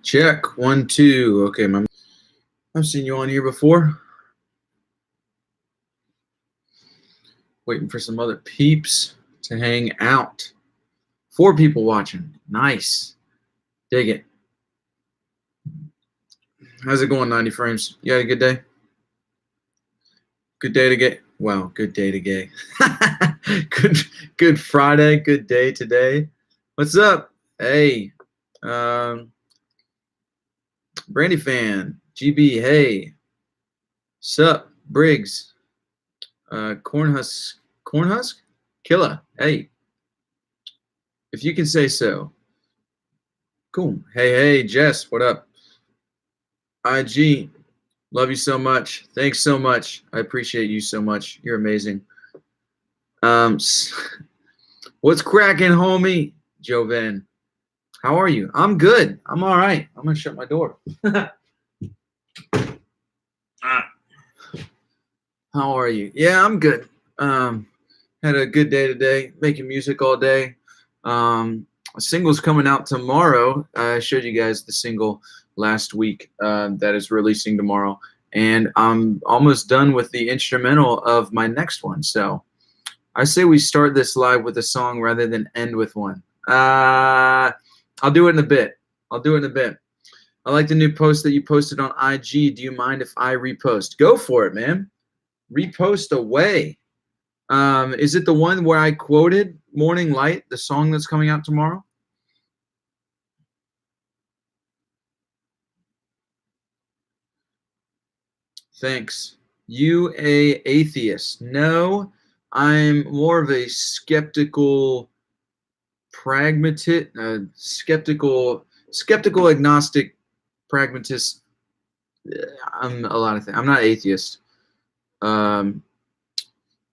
Check. 1, 2. Okay, I've seen you on here before. Waiting for some other peeps to hang out. 4 people watching. Nice. Dig it. How's it going, 90 frames? You had a good day? Good day to get. Wow, good day to gay. Good Friday. Good day today. What's up? Hey. Brandy fan. GB. Hey. Sup? Briggs. Cornhusk. Killa. Hey. If you can say so. Cool. Hey, Jess. What up? IG. Love you so much. Thanks so much. I appreciate you so much. You're amazing. What's cracking, homie? Joven. How are you? I'm good. I'm all right. I'm going to shut my door. How are you? Yeah, I'm good. Had a good day today, making music all day. A single's coming out tomorrow. I showed you guys the single last week that is releasing tomorrow. And I'm almost done with the instrumental of my next one. So I say we start this live with a song rather than end with one. I'll do it in a bit. I like the new post that you posted on IG. Do you mind if I repost? Go for it, man. Repost away. Is it the one where I quoted Morning Light, the song that's coming out tomorrow? Thanks. You a atheist? No, I'm more of a skeptical pragmatist, skeptical agnostic pragmatist. I'm a lot of things. I'm not atheist. Can't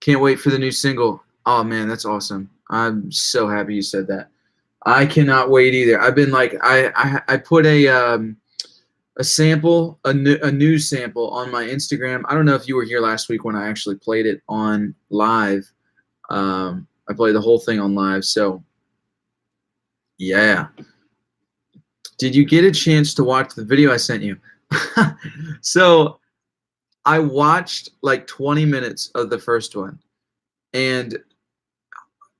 wait for the new single. Oh man, that's awesome. I'm so happy you said that. I cannot wait either. I've been like, I put a sample, a new sample on my Instagram. I don't know if you were here last week when I actually played it on live. I played the whole thing on live. So yeah. Did you get a chance to watch the video I sent you? So I watched like 20 minutes of the first one, and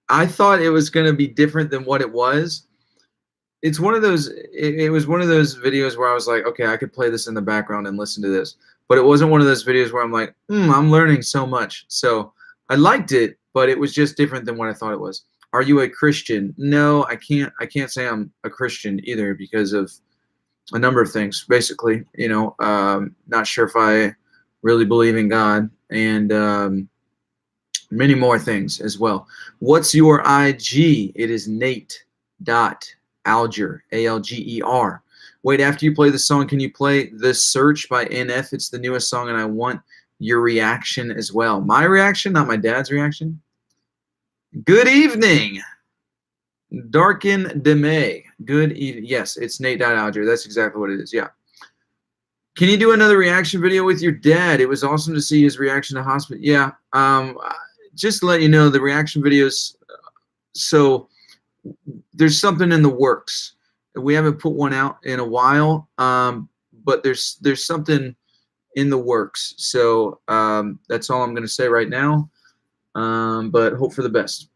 I thought it was going to be different than what it was. It's one of those, it was one of those videos where I was like, okay, I could play this in the background and listen to this. But it wasn't one of those videos where I'm like, I'm learning so much. So I liked it, but it was just different than what I thought it was. Are you a Christian? No, I can't say I'm a Christian either because of a number of things. Basically, not sure if I really believe in God, and many more things as well. What's your IG? It is Nate.Alger, Alger. Wait, after you play the song, can you play The Search by NF? It's the newest song, and I want your reaction as well. My reaction, not my dad's reaction. Good evening. Darken Demay. Good evening. Yes, it's Nate.Alger. That's exactly what it is. Yeah. Can you do another reaction video with your dad? It was awesome to see his reaction to hospital. Yeah. Just to let you know, the reaction videos, so there's something in the works. We haven't put one out in a while, but there's something in the works. So that's all I'm going to say right now, but hope for the best.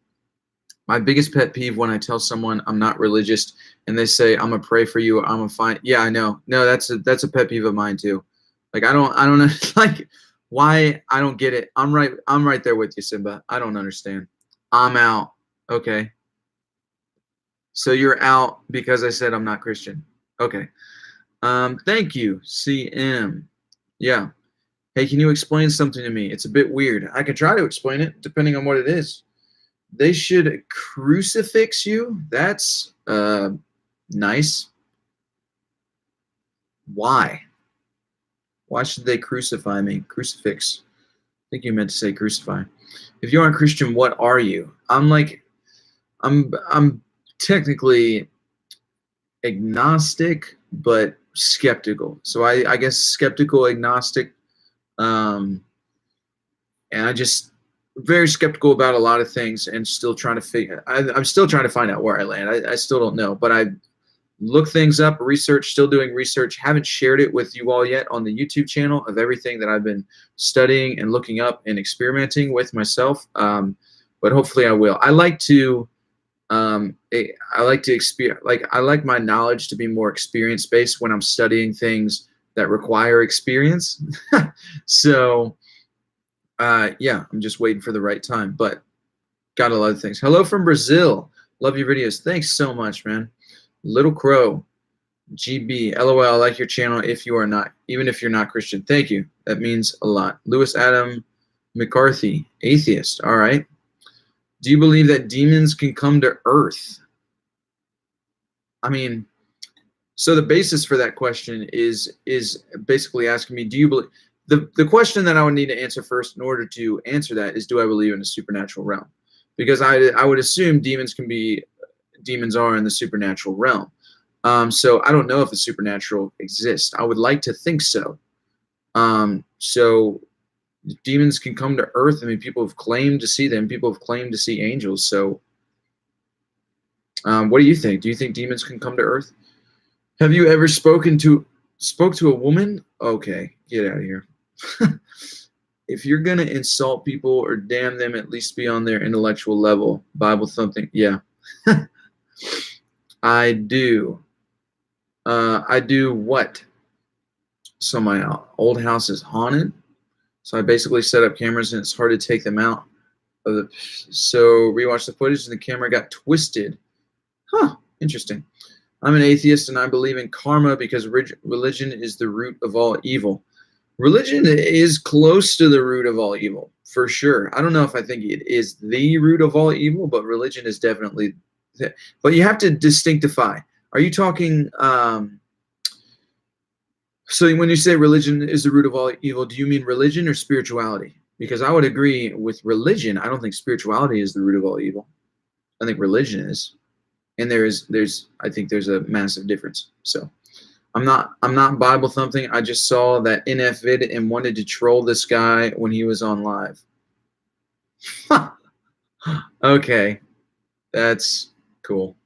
My biggest pet peeve when I tell someone I'm not religious and they say I'm gonna pray for you, I'm gonna find. Yeah, I know. No, that's a pet peeve of mine too. Like I don't know like why. I don't get it. I'm right there with you, Simba. I don't understand. I'm out. Okay. So you're out because I said I'm not Christian. Okay. Thank you, CM. Yeah. Hey, can you explain something to me? It's a bit weird. I can try to explain it depending on what it is. They should crucifix you? That's nice. Why? Why should they crucify me? Crucifix. I think you meant to say crucify. If you aren't Christian, what are you? I'm technically agnostic, but skeptical. So I guess skeptical, agnostic, and I just very skeptical about a lot of things and still trying to I'm still trying to find out where I land. I still don't know, but look things up, research, still doing research. Haven't shared it with you all yet on the YouTube channel of everything that I've been studying and looking up and experimenting with myself. But hopefully I will. I like to experience, like I like my knowledge to be more experience based when I'm studying things that require experience. So yeah, I'm just waiting for the right time, but got a lot of things. Hello from Brazil. Love your videos. Thanks so much, man. Little Crow, GB, LOL, I like your channel if you are not, even if you're not Christian. Thank you. That means a lot. Lewis Adam McCarthy, atheist. All right. Do you believe that demons can come to earth? I mean, so the basis for that question is basically asking me, do you believe, the question that I would need to answer first in order to answer that is, do I believe in a supernatural realm? Because I would assume demons are in the supernatural realm. So I don't know if the supernatural exists. I would like to think so. So demons can come to earth. I mean, people have claimed to see them. People have claimed to see angels. So what do you think? Do you think demons can come to earth? Have you ever spoke to a woman? Okay, get out of here. If you're going to insult people or damn them, at least be on their intellectual level. Bible thumping. Yeah. I do. I do what? So my old house is haunted. So I basically set up cameras and it's hard to take them out. So rewatch the footage and the camera got twisted. Huh, interesting. I'm an atheist and I believe in karma because religion is the root of all evil. Religion is close to the root of all evil, for sure. I don't know if I think it is the root of all evil, but religion is definitely. But you have to distinctify. Are you talking? So when you say religion is the root of all evil, do you mean religion or spirituality? Because I would agree with religion. I don't think spirituality is the root of all evil. I think religion is, and I think there's a massive difference. So I'm not Bible thumping. I just saw that NF vid and wanted to troll this guy when he was on live. Okay, that's cool.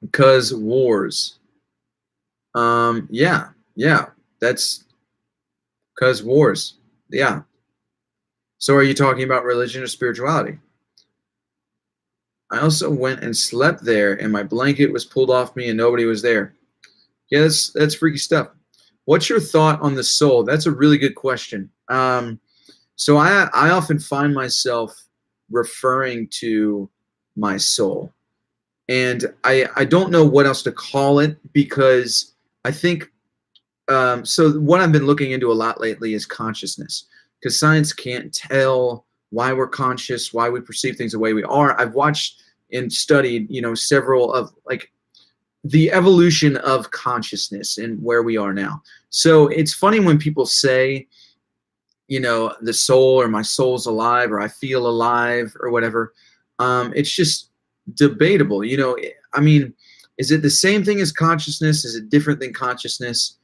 Because wars. Yeah, that's because wars. Yeah. So are you talking about religion or spirituality? I also went and slept there and my blanket was pulled off me and nobody was there. Yeah, that's freaky stuff. What's your thought on the soul? That's a really good question. So I often find myself referring to my soul. And I don't know what else to call it because I think so what I've been looking into a lot lately is consciousness, because science can't tell why we're conscious, why we perceive things the way we are. I've watched and studied, several of like the evolution of consciousness and where we are now. So it's funny when people say, the soul or my soul's alive or I feel alive or whatever. It's just debatable. I mean, is it the same thing as consciousness? Is it different than consciousness?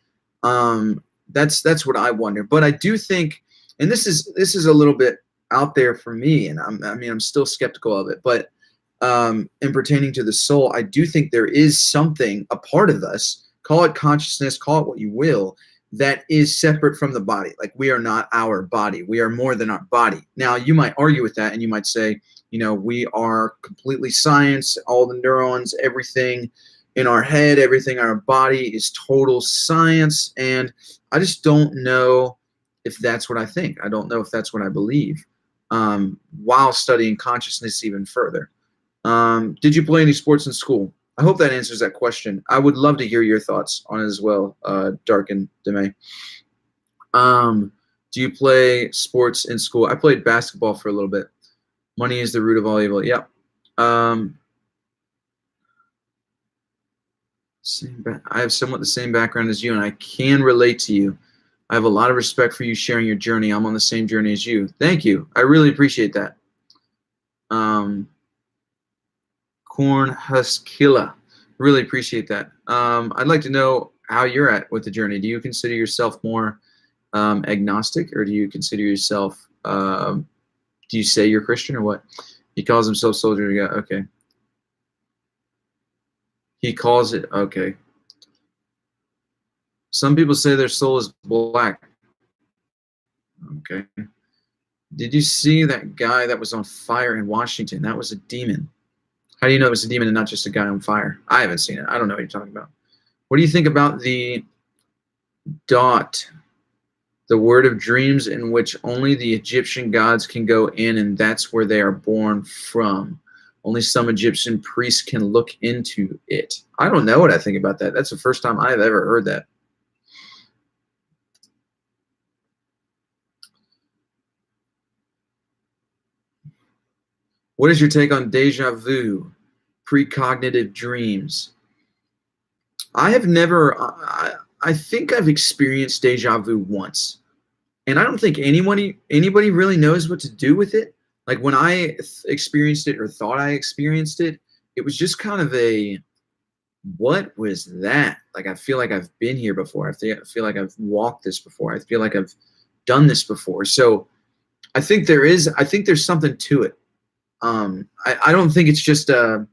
That's what I wonder. But I do think, and this is a little bit out there for me, and I'm still skeptical of it. But in pertaining to the soul, I do think there is something, a part of us, call it consciousness, call it what you will, that is separate from the body. Like we are not our body. We are more than our body. Now, you might argue with that and you might say, we are completely science, all the neurons, everything in our head, everything in our body is total science. And I just don't know if that's what I think. I don't know if that's what I believe while studying consciousness even further. Did you play any sports in school? I hope that answers that question. I would love to hear your thoughts on it as well, Dark and Demay. Do you play sports in school? I played basketball for a little bit. Money is the root of all evil. Yep. I have somewhat the same background as you, and I can relate to you. I have a lot of respect for you sharing your journey. I'm on the same journey as you. Thank you. I really appreciate that. Corn Huskilla. Really appreciate that. I'd like to know how you're at with the journey. Do you consider yourself more agnostic, or do you consider yourself, do you say you're Christian or what? He calls himself Soldier of God. Okay. He calls it, okay. Some people say their soul is black. Okay. Did you see that guy that was on fire in Washington? That was a demon. How do you know it was a demon and not just a guy on fire? I haven't seen it. I don't know what you're talking about. What do you think about the dot, the word of dreams in which only the Egyptian gods can go in, and that's where they are born from? Only some Egyptian priests can look into it. I don't know what I think about that. That's the first time I've ever heard that. What is your take on deja vu, precognitive dreams? I have never, I think I've experienced deja vu once. And I don't think anybody really knows what to do with it. Like when I experienced it or thought I experienced it, it was just kind of a, what was that? Like I feel like I've been here before. I feel like I've walked this before. I feel like I've done this before. So I think there's something to it. I don't think it's just a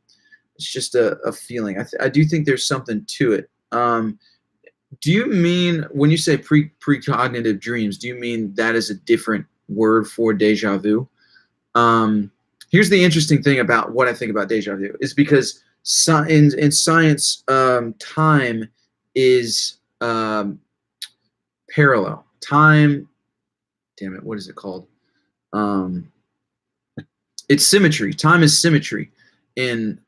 feeling. I do think there's something to it. Do you mean when you say precognitive dreams? Do you mean that is a different word for deja vu? Here's the interesting thing about what I think about deja vu is because in science, time is parallel. Time, damn it, what is it called? It's symmetry. Time is symmetry in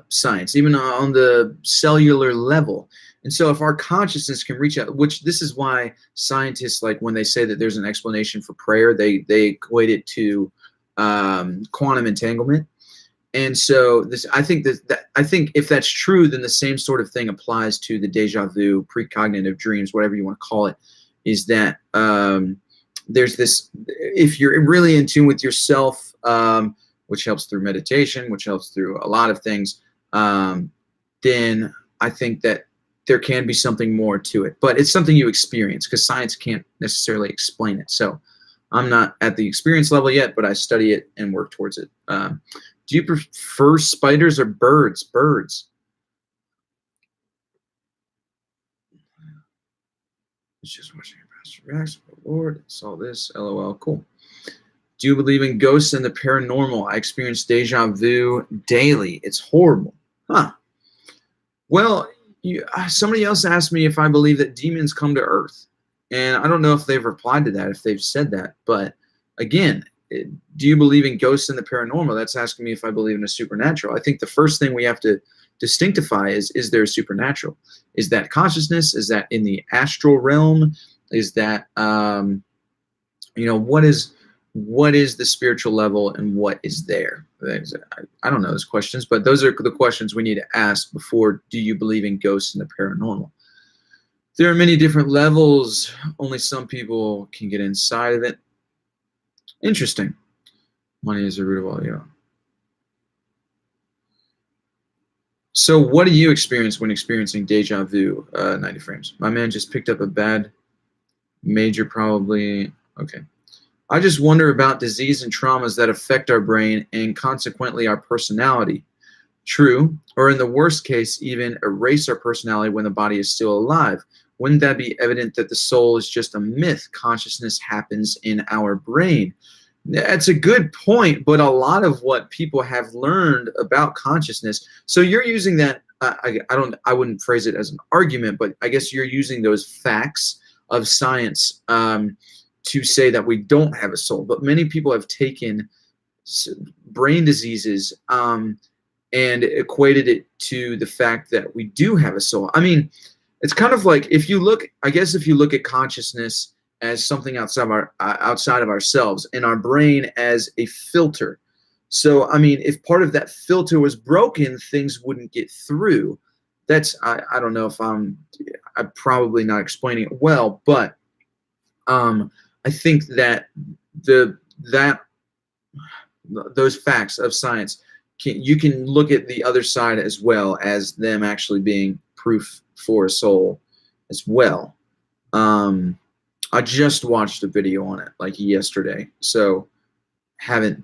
science, even on the cellular level. And so if our consciousness can reach out, which this is why scientists, like when they say that there's an explanation for prayer, they equate it to quantum entanglement. And so this, I think I think if that's true, then the same sort of thing applies to the deja vu, precognitive dreams, whatever you want to call it, is that there's this, if you're really in tune with yourself, which helps through meditation, which helps through a lot of things, then I think that there can be something more to it. But it's something you experience because science can't necessarily explain it. So I'm not at the experience level yet, but I study it and work towards it. Do you prefer spiders or birds? Birds. It's just watching your pastor reacts. Oh, Lord, saw this. LOL. Cool. Do you believe in ghosts and the paranormal? I experience deja vu daily. It's horrible. Huh. Well, somebody else asked me if I believe that demons come to Earth. And I don't know if they've replied to that, if they've said that. But again, do you believe in ghosts and the paranormal? That's asking me if I believe in a supernatural. I think the first thing we have to distinctify is there a supernatural? Is that consciousness? Is that in the astral realm? Is that, what is the spiritual level and what is there? I don't know those questions, but those are the questions we need to ask before do you believe in ghosts and the paranormal? There are many different levels. Only some people can get inside of it. Interesting. Money is the root of all evil. So what do you experience when experiencing deja vu, 90 frames? My man just picked up a bad major probably. Okay. I just wonder about disease and traumas that affect our brain and consequently our personality. True, or in the worst case, even erase our personality when the body is still alive. Wouldn't that be evident that the soul is just a myth? Consciousness happens in our brain. That's a good point, but a lot of what people have learned about consciousness. So you're using that. I wouldn't phrase it as an argument, but I guess you're using those facts of science to say that we don't have a soul. But many people have taken brain diseases and equated it to the fact that we do have a soul. I mean, it's kind of like if you look at consciousness as something outside of ourselves and our brain as a filter. So, I mean, if part of that filter was broken, things wouldn't get through. I don't know if I'm probably not explaining it well, but I think that those facts of science, you can look at the other side as well as them actually being proof for a soul as well. I just watched a video on it like yesterday, so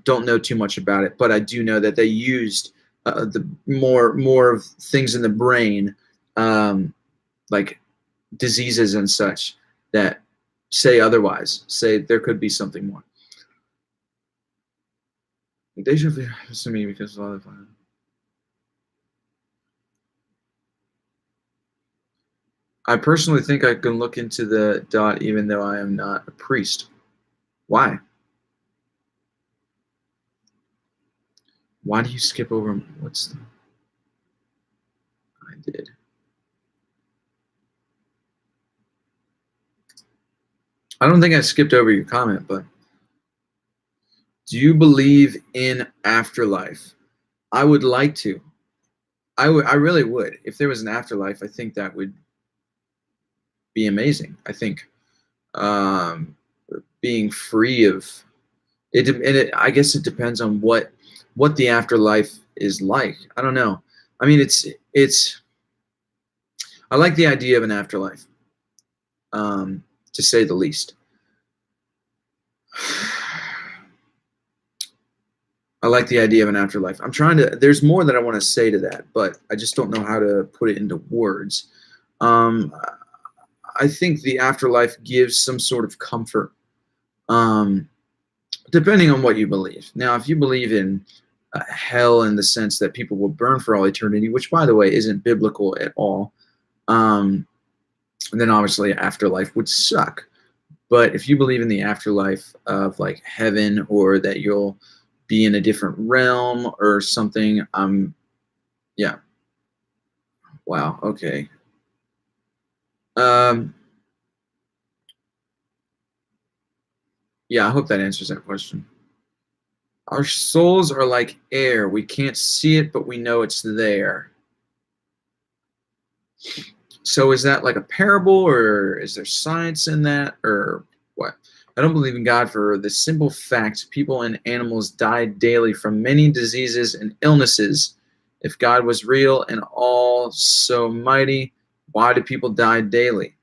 don't know too much about it, but I do know that they used the more of things in the brain, like diseases and such, that say otherwise, say there could be something more. Deja vu happens to me because a lot of I personally think I can look into the dot even though I am not a priest. Why? Why do you skip over what's the I did? I don't think I skipped over your comment, but do you believe in afterlife? I would like to. I really would. If there was an afterlife, I think that would be amazing. I think um, being free of it, and I guess it depends on what the afterlife is like. I don't know. I mean, it's. I like the idea of an afterlife, to say the least. I like the idea of an afterlife. I'm trying to. There's more that I want to say to that, but I just don't know how to put it into words. Um, I think the afterlife gives some sort of comfort, um, depending on what you believe. Now, if you believe in hell in the sense that people will burn for all eternity, which, by the way, isn't biblical at all, um, then obviously afterlife would suck. But if you believe in the afterlife of like heaven, or that you'll be in a different realm or something, yeah. Wow. Okay. Um, yeah, I hope that answers that question. Our souls are like air. We can't see it, but we know it's there. So is that like a parable, or is there science in that, or what? I don't believe in God for the simple fact people and animals die daily from many diseases and illnesses. If God was real and all so mighty, why do people die daily?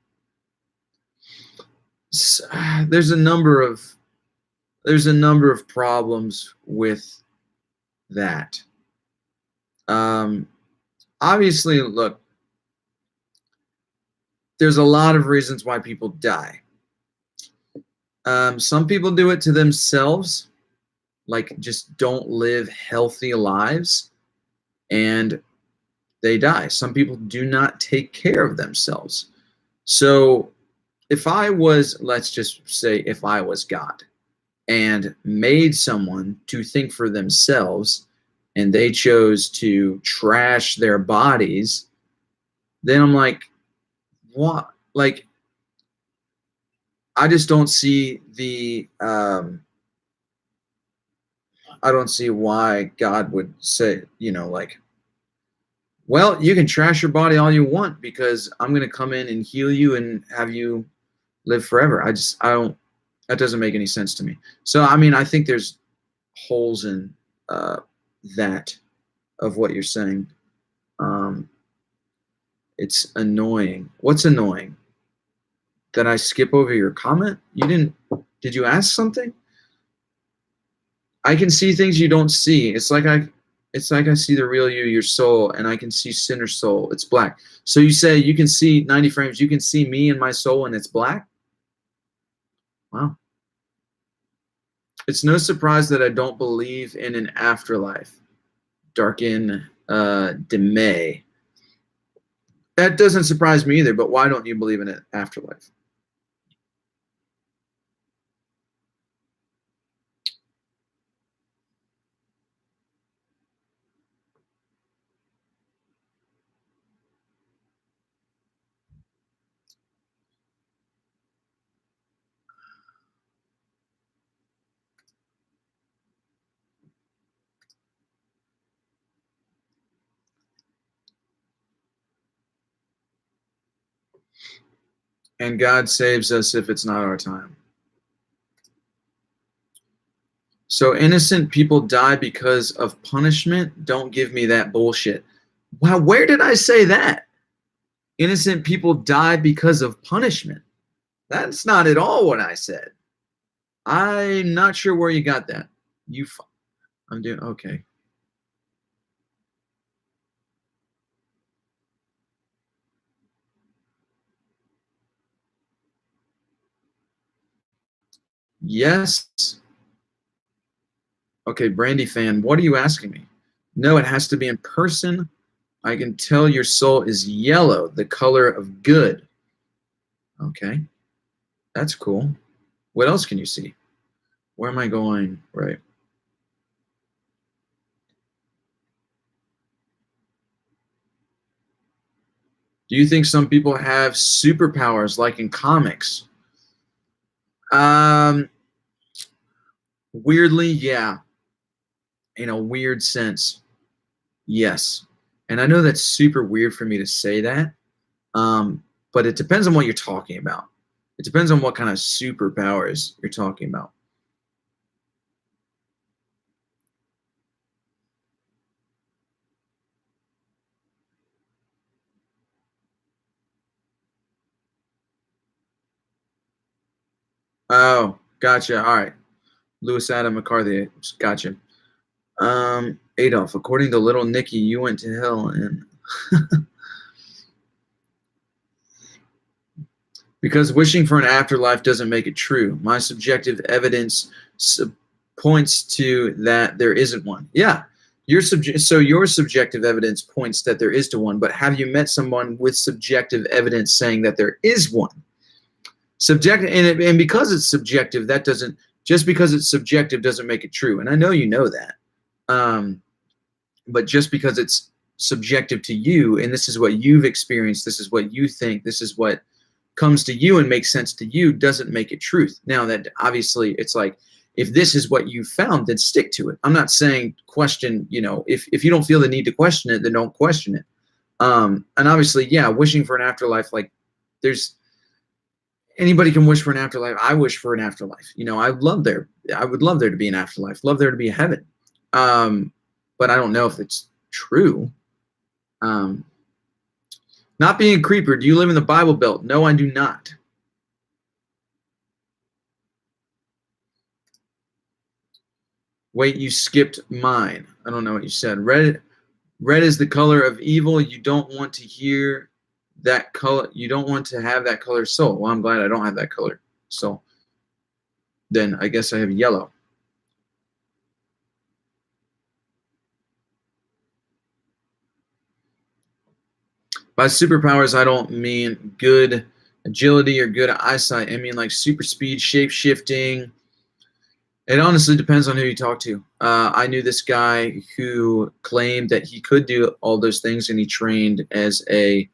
There's a number of problems with that. Um, Obviously, look, there's a lot of reasons why people die. Some people do it to themselves, like just don't live healthy lives, and they die. Some people do not take care of themselves. So if I was, let's just say, if I was God and made someone to think for themselves and they chose to trash their bodies, then I'm like, what? Like, I just don't see I don't see why God would say, like, well, you can trash your body all you want because I'm going to come in and heal you and have you live forever. I don't, that doesn't make any sense to me. So, I mean, I think there's holes in uh, that of what you're saying. Um, it's annoying. What's annoying? Did I skip over your comment? Did you ask something? I can see things you don't see. It's like I see the real you, your soul, and I can see sinner soul. It's black. So you say you can see 90 frames, you can see me and my soul, and it's black? Wow. It's no surprise that I don't believe in an afterlife. Darkin DeMay. That doesn't surprise me either, but why don't you believe in an afterlife? And God saves us if it's not our time. So innocent people die because of punishment? Don't give me that bullshit. Wow, where did I say that? Innocent people die because of punishment. That's not at all what I said. I'm not sure where you got that. I'm doing okay. Yes. Okay, Brandy fan, what are you asking me? No, it has to be in person. I can tell your soul is yellow, the color of good. Okay, that's cool. What else can you see? Where am I going? Right. Do you think some people have superpowers like in comics? Um, Weirdly, yeah. In a weird sense, yes. And I know that's super weird for me to say that, but it depends on what you're talking about. It depends on what kind of superpowers you're talking about. Oh, gotcha. All right. Lewis Adam McCarthy. Gotcha. Adolf, according to little Nicky, you went to hell and because wishing for an afterlife doesn't make it true. My subjective evidence sub- points to that there isn't one. Yeah, your subjective evidence points that there is to one. But have you met someone with subjective evidence saying that there is one? Subjective, and because it's subjective, that doesn't just because it's subjective doesn't make it true. And I know you know that. Um, but just because it's subjective to you, and this is what you've experienced, this is what you think, this is what comes to you and makes sense to you, doesn't make it truth. Now that obviously it's like, if this is what you found, then stick to it. I'm not saying question, if you don't feel the need to question it, then don't question it. And obviously, yeah, wishing for an afterlife, like there's anybody can wish for an afterlife. I wish for an afterlife. I would love there to be an afterlife, love there to be a heaven. Um, but I don't know if it's true. Um, Not being a creeper, do you live in the Bible Belt? No, I do not. Wait, you skipped mine. I don't know what you said. Red is the color of evil. You don't want to hear that color. You don't want to have that color soul. Well, I'm glad I don't have that color soul. Then I guess I have yellow. By superpowers, I don't mean good agility or good eyesight. I mean like super speed, shape shifting. It honestly depends on who you talk to. I knew this guy who claimed that he could do all those things, and he trained as a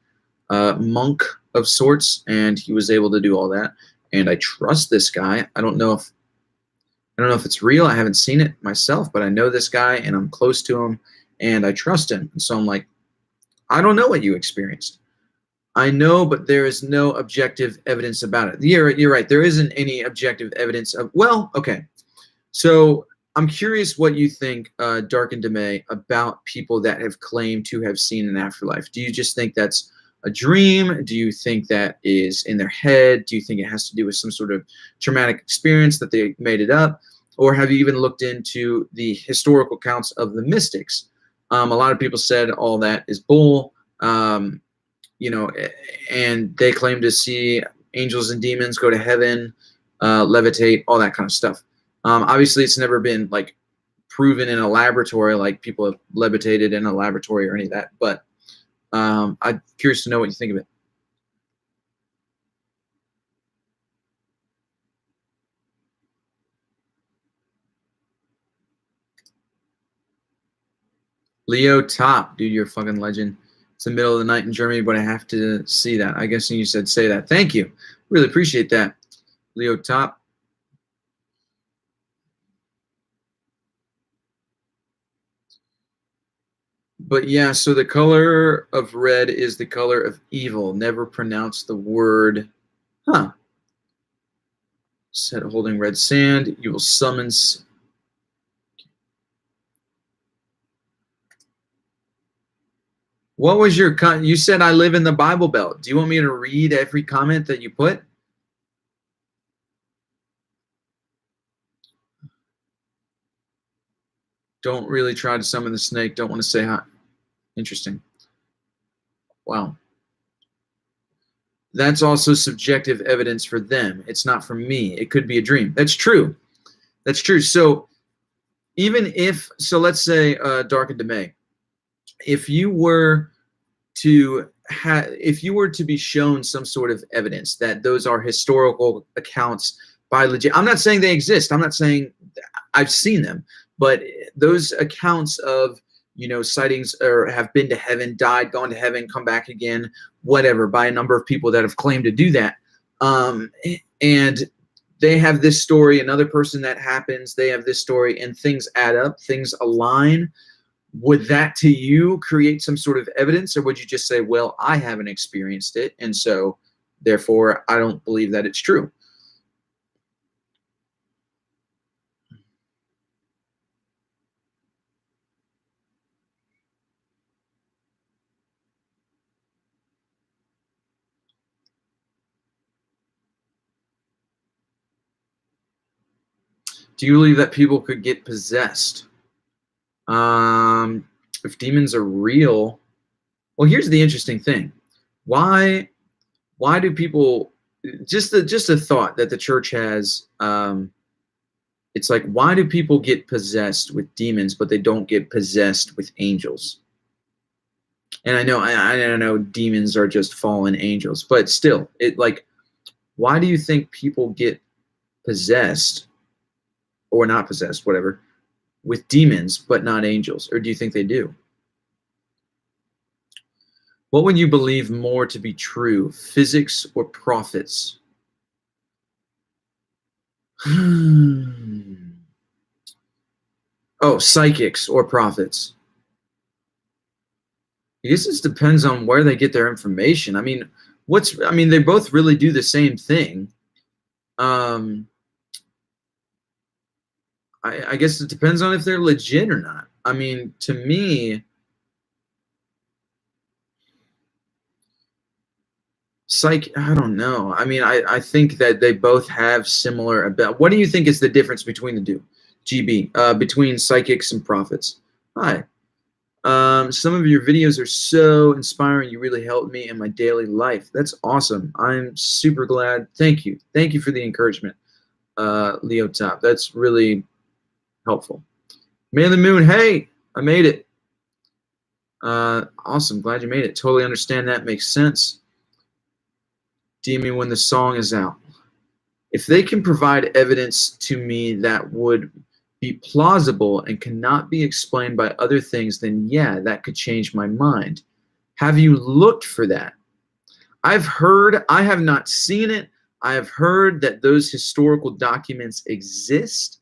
monk of sorts, and he was able to do all that. And I trust this guy. I don't know if it's real. I haven't seen it myself, but I know this guy, and I'm close to him, and I trust him. And so I'm like, I don't know what you experienced. I know, but there is no objective evidence about it. You're right. There isn't any objective evidence of. Well, okay. So I'm curious what you think, Dark and Demay, about people that have claimed to have seen an afterlife. Do you just think that's a dream? Do you think that is in their head? Do you think it has to do with some sort of traumatic experience that they made it up? Or have you even looked into the historical accounts of the mystics? A lot of people said all that is bull, you know, and they claim to see angels and demons go to heaven, levitate, all that kind of stuff. Obviously, it's never been like proven in a laboratory, like people have levitated in a laboratory or any of that. But I'm curious to know what you think of it. Leo Top, dude, you're a fucking legend. It's the middle of the night in Germany, but I have to see that. I guess you said say that. Thank you. Really appreciate that. Leo Top. But yeah, so the color of red is the color of evil. Never pronounce the word. Huh. Set holding red sand. You will summon. What was your you said I live in the Bible Belt. Do you want me to read every comment that you put? Don't really try to summon the snake. Don't want to say hi. Interesting. Wow. That's also subjective evidence for them. It's not for me. It could be a dream. That's true. That's true. So even if, so let's say Dark into May, if you were to if you were to be shown some sort of evidence that those are historical accounts by legit, I'm not saying they exist. I'm not saying I've seen them, but those accounts of, you know, sightings or have been to heaven, died, gone to heaven, come back again, whatever, by a number of people that have claimed to do that. And they have this story, another person that happens, they have this story, and things add up, things align. Would that to you create some sort of evidence, or would you just say, well, I haven't experienced it, and so therefore I don't believe that it's true? Do you believe that people could get possessed? If demons are real, well, here's the interesting thing. Why do people, just a thought that the church has, it's like, why do people get possessed with demons, but they don't get possessed with angels? And I know demons are just fallen angels, but still, it like, why do you think people get possessed or not possessed, whatever, with demons, but not angels? Or do you think they do? What would you believe more to be true, physics or prophets? Oh, psychics or prophets. I guess it depends on where they get their information. I mean, they both really do the same thing. I guess it depends on if they're legit or not. I mean, to me, I don't know. I mean, I think that they both have similar about. What do you think is the difference between the two? GB, between psychics and prophets. Hi. Some of your videos are so inspiring. You really helped me in my daily life. That's awesome. I'm super glad. Thank you. Thank you for the encouragement, Leo Top. That's really helpful. Man of the Moon, hey, I made it. Awesome. Glad you made it. Totally understand that. Makes sense. DM me when the song is out. If they can provide evidence to me that would be plausible and cannot be explained by other things, then yeah, that could change my mind. Have you looked for that? I've heard, I have not seen it. I have heard that those historical documents exist,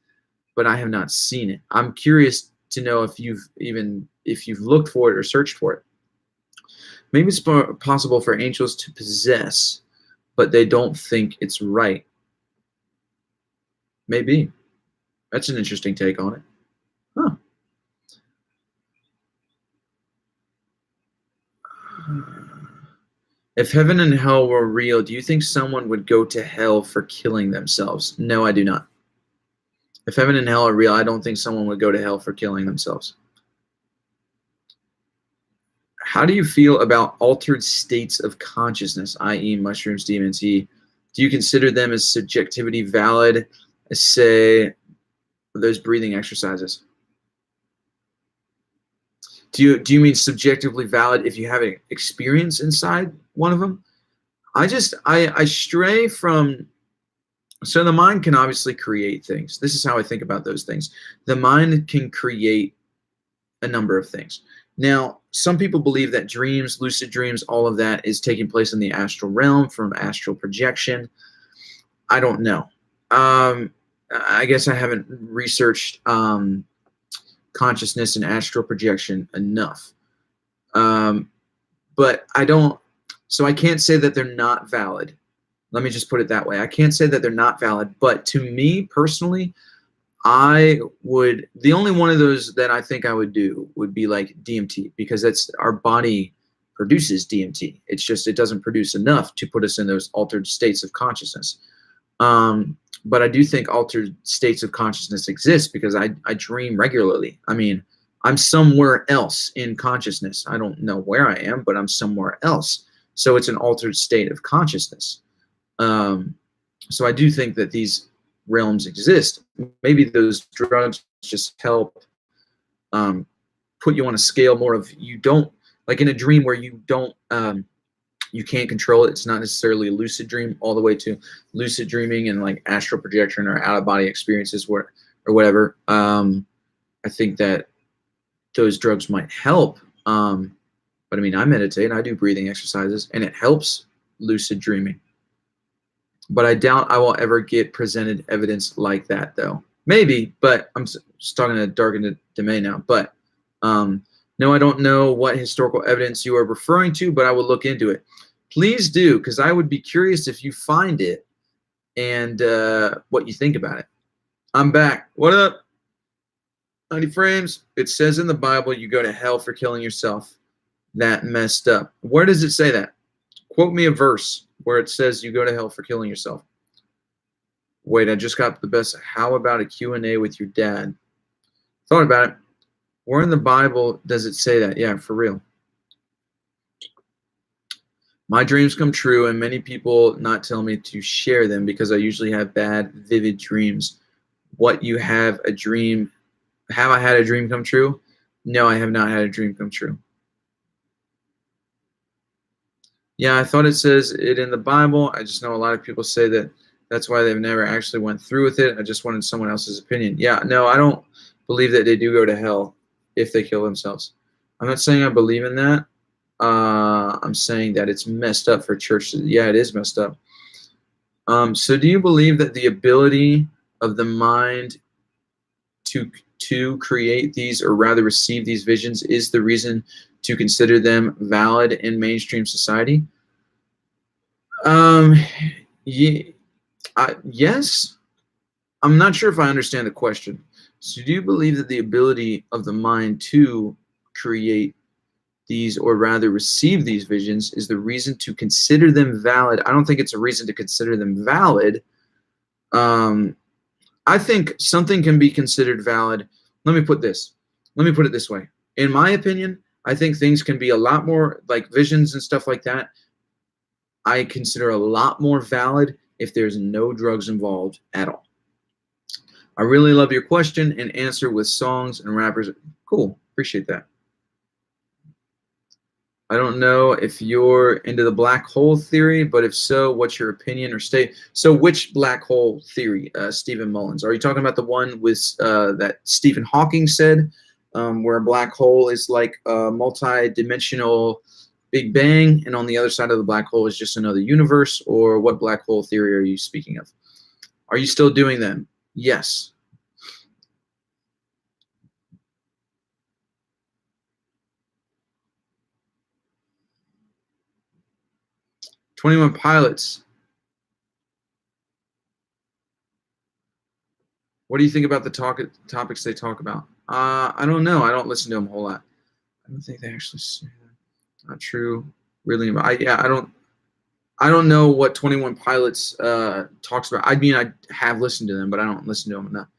but I have not seen it. I'm curious to know if you've looked for it or searched for it. Maybe it's possible for angels to possess, but they don't think it's right. Maybe. That's an interesting take on it. Huh. If heaven and hell were real, do you think someone would go to hell for killing themselves? No, I do not. If heaven and hell are real, I don't think someone would go to hell for killing themselves. How do you feel about altered states of consciousness, i.e. mushrooms, DMT? Do you consider them as subjectivity valid, as say those breathing exercises? Do you mean subjectively valid if you have an experience inside one of them? I stray from, so the mind can obviously create things. This is how I think about those things. The mind can create a number of things. Now, some people believe that dreams, lucid dreams, all of that is taking place in the astral realm from astral projection. I don't know. I guess I haven't researched consciousness and astral projection enough. But I don't, so I can't say that they're not valid. Let me just put it that way. I can't say that they're not valid, but to me personally, the only one of those that I think I would do would be like DMT, because that's, our body produces DMT. It's just, it doesn't produce enough to put us in those altered states of consciousness. But I do think altered states of consciousness exist because I dream regularly. I mean, I'm somewhere else in consciousness. I don't know where I am, but I'm somewhere else. So it's an altered state of consciousness. So I do think that these realms exist. Maybe those drugs just help put you on a scale more of, you don't, like in a dream where you don't you can't control it. It's not necessarily a lucid dream, all the way to lucid dreaming and like astral projection or out of body experiences or whatever. I think that those drugs might help. But I mean, I meditate, I do breathing exercises, and it helps lucid dreaming. But I doubt I will ever get presented evidence like that, though. Maybe, but I'm just talking in a darkened domain now. But no, I don't know what historical evidence you are referring to, but I will look into it. Please do, because I would be curious if you find it and what you think about it. I'm back. What up? 90 frames. It says in the Bible you go to hell for killing yourself. That messed up. Where does it say that? Quote me a verse where it says you go to hell for killing yourself. Wait, I just got the best. How about a Q&A with your dad? Thought about it. Where in the Bible does it say that? Yeah, for real. My dreams come true, and many people not tell me to share them because I usually have bad, vivid dreams. What, you have a dream? Have I had a dream come true? No, I have not had a dream come true. Yeah, I thought it says it in the Bible. I just know a lot of people say that that's why they've never actually went through with it. I just wanted someone else's opinion. Yeah, no, I don't believe that they do go to hell if they kill themselves. I'm not saying I believe in that. I'm saying that it's messed up for church. Yeah, it is messed up. So do you believe that the ability of the mind to create these, or rather receive these visions, is the reason to consider them valid in mainstream society? Yes. I'm not sure if I understand the question. So do you believe that the ability of the mind to create these, or rather receive these visions, is the reason to consider them valid? I don't think it's a reason to consider them valid. I think something can be considered valid. Let me put it this way. In my opinion, I think things can be a lot more, like visions and stuff like that, I consider a lot more valid if there's no drugs involved at all. I really love your question and answer with songs and rappers. Cool. Appreciate that. I don't know if you're into the black hole theory, but if so, what's your opinion or state? So which black hole theory, Stephen Mullins? Are you talking about the one with that Stephen Hawking said, where a black hole is like a multi-dimensional Big Bang, and on the other side of the black hole is just another universe? Or what black hole theory are you speaking of? Are you still doing them? Yes. "21 Pilots." What do you think about the topics they talk about? I don't know. I don't listen to them a whole lot. I don't think they actually say that. Not true. Really, I don't know what 21 Pilots talks about. I mean, I have listened to them, but I don't listen to them enough.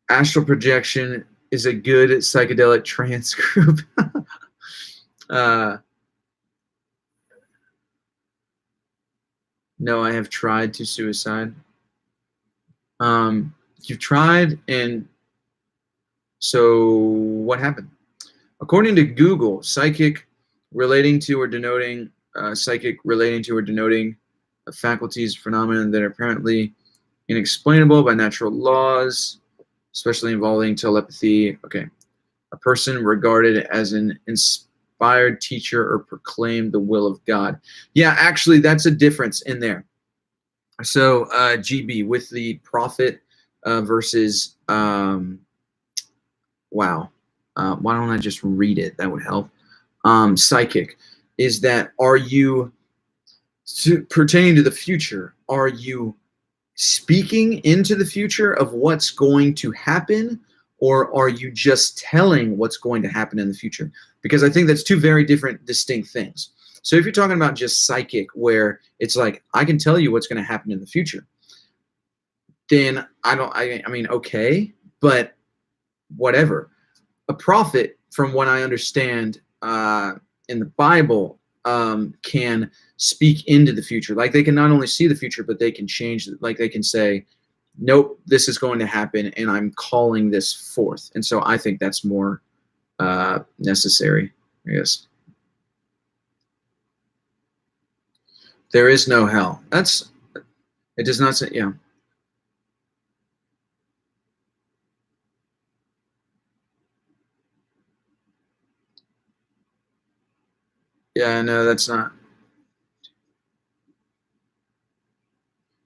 Astral projection is a good psychedelic trance group. No, I have tried to suicide. You've tried, and so what happened? According to Google, psychic relating to or denoting faculties, phenomenon that are apparently inexplainable by natural laws, especially involving telepathy. Okay. A person regarded as an inspired teacher or proclaimed the will of God. Yeah, actually, that's a difference in there. So, GB, with the prophet versus, wow. Why don't I just read it? That would help. Psychic is that, are you, pertaining to the future, are you speaking into the future of what's going to happen, or are you just telling what's going to happen in the future? Because I think that's two very different, distinct things. So if you're talking about just psychic, where it's like, I can tell you what's going to happen in the future, then I mean, okay, but whatever. A prophet, from what I understand, in the Bible can speak into the future. Like they can not only see the future, but they can change. Like they can say, "Nope, this is going to happen, and I'm calling this forth." And so I think that's more necessary. Yes, there is no hell. That's it. Does not say. Yeah. Yeah. No, that's not.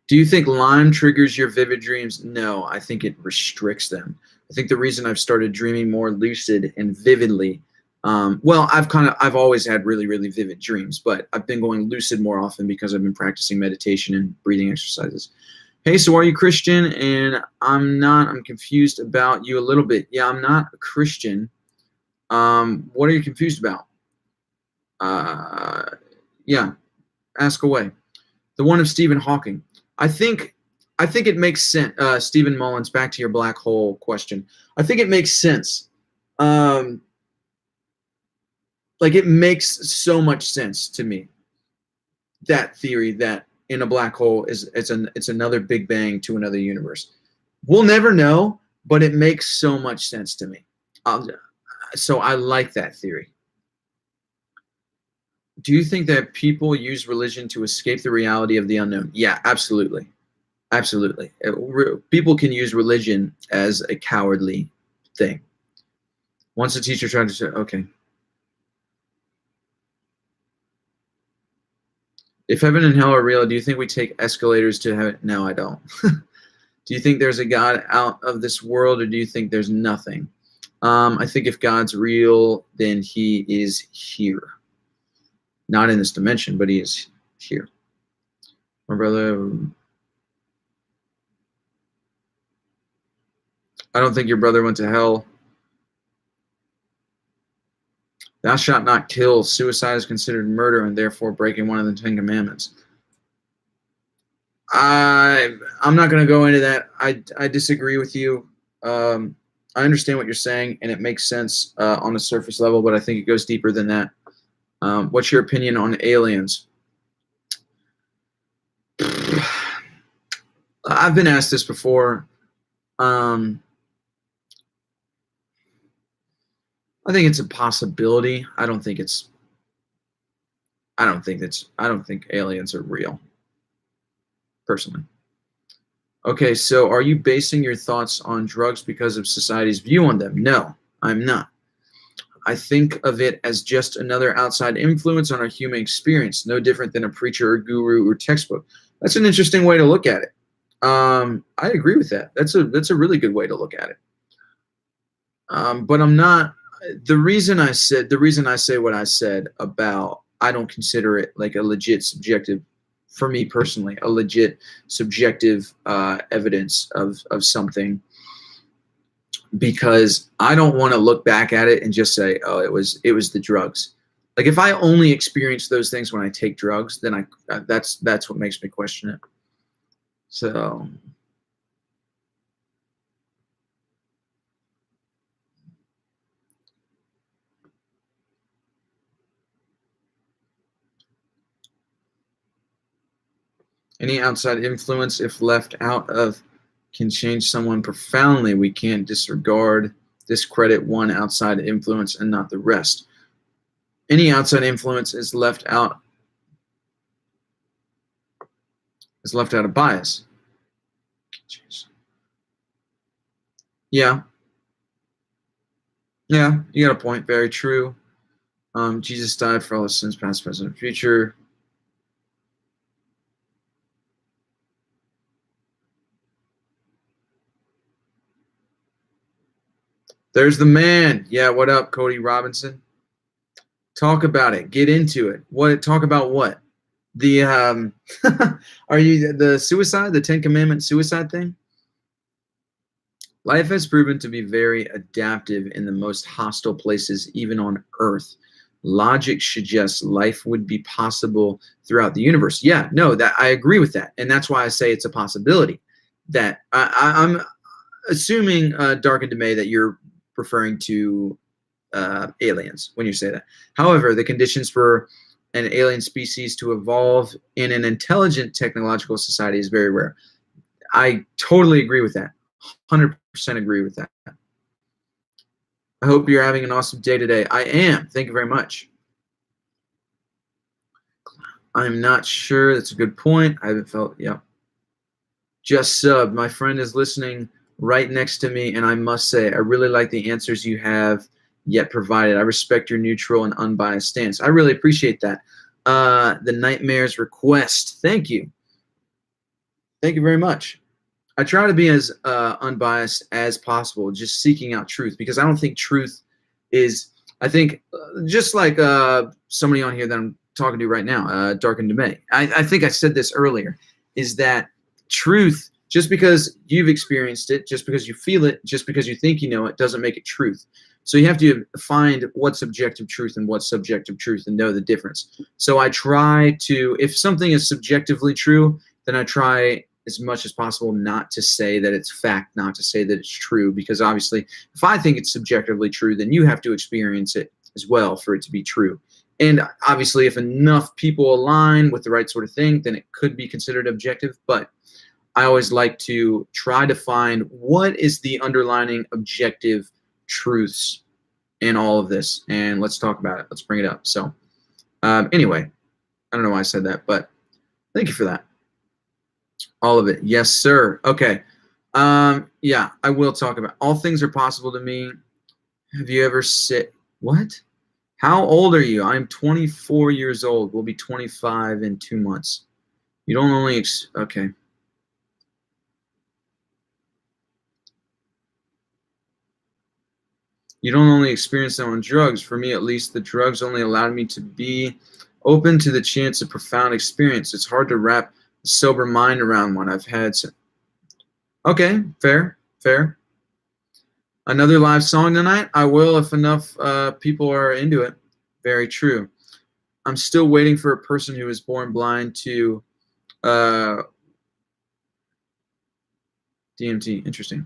Do you think Lyme triggers your vivid dreams? No, I think it restricts them. I think the reason I've started dreaming more lucid and vividly, well, I've always had really, really vivid dreams, but I've been going lucid more often because I've been practicing meditation and breathing exercises. Hey, so are you Christian? And I'm not. I'm confused about you a little bit. Yeah, I'm not a Christian. What are you confused about? Uh, yeah, ask away. The one of Stephen Hawking. I think I think it makes sense. Stephen Mullins, back to your black hole question. I think it makes sense. Um, like it makes so much sense to me, that theory that in a black hole it's another Big Bang to another universe. We'll never know, but it makes so much sense to me. Um, so I like that theory. Do you think that people use religion to escape the reality of the unknown? Yeah, absolutely. Absolutely. People can use religion as a cowardly thing. Once a teacher tried to say, okay, if heaven and hell are real, do you think we take escalators to heaven? No, I don't. Do you think there's a God out of this world, or do you think there's nothing? I think if God's real, then he is here. Not in this dimension, but he is here. My brother, I don't think your brother went to hell. Thou shalt not kill. Suicide is considered murder and therefore breaking one of the 10 Commandments. I'm not going to go into that. I disagree with you. I understand what you're saying, and it makes sense on a surface level, but I think it goes deeper than that. What's your opinion on aliens? I've been asked this before. I think it's a possibility. I don't think aliens are real, personally. Okay, so are you basing your thoughts on drugs because of society's view on them? No, I'm not. I think of it as just another outside influence on our human experience, no different than a preacher or guru or textbook. That's an interesting way to look at it. I agree with that. That's a really good way to look at it. But I'm not. The reason I say what I said about, I don't consider it like a legit subjective, for me personally, a legit subjective evidence of something, because I don't want to look back at it and just say, oh, it was the drugs. Like if I only experience those things when I take drugs, then that's what makes me question it. So any outside influence, if left out of, can change someone profoundly. We can't discredit one outside influence and not the rest. Any outside influence is left out of bias. Yeah. Yeah, you got a point. Very true. Jesus died for all his sins, past, present, and future. There's the man. Yeah, what up, Cody Robinson? Talk about it. Get into it. Talk about what? The are you the suicide, the 10 Commandment suicide thing? Life has proven to be very adaptive in the most hostile places, even on Earth. Logic suggests life would be possible throughout the universe. Yeah, no, that I agree with that, and that's why I say it's a possibility. That I'm assuming, Dark into May, that you're referring to aliens when you say that. However, the conditions for an alien species to evolve in an intelligent technological society is very rare. I totally agree with that. 100% agree with that. I hope you're having an awesome day today. I am. Thank you very much. I'm not sure. That's a good point. I haven't felt, yeah. Just sub. My friend is listening right next to me, and I must say, I really like the answers you have yet provided. I respect your neutral and unbiased stance. I really appreciate that. The Nightmares request. Thank you. Thank you very much. I try to be as unbiased as possible, just seeking out truth, because I don't think truth is, I think, just like somebody on here that I'm talking to right now, Darkened to May. I think I said this earlier, is that truth, just because you've experienced it, just because you feel it, just because you think you know it, doesn't make it truth. So you have to find what's objective truth and what's subjective truth and know the difference. So I try to, if something is subjectively true, then I try as much as possible not to say that it's fact, not to say that it's true, because obviously if I think it's subjectively true, then you have to experience it as well for it to be true. And obviously if enough people align with the right sort of thing, then it could be considered objective. But I always like to try to find what is the underlying objective truths in all of this, and let's talk about it. Let's bring it up. So anyway, I don't know why I said that, but thank you for that. All of it. Yes, sir. Okay. Yeah, I will talk about all things are possible to me. Have you ever said, what? How old are you? I'm 24 years old. We'll be 25 in 2 months. You don't only, okay. You don't only experience them on drugs. For me, at least, the drugs only allowed me to be open to the chance of profound experience. It's hard to wrap a sober mind around one. I've had some. Okay, fair. Another live song tonight? I will if enough people are into it. Very true. I'm still waiting for a person who was born blind to DMT. Interesting.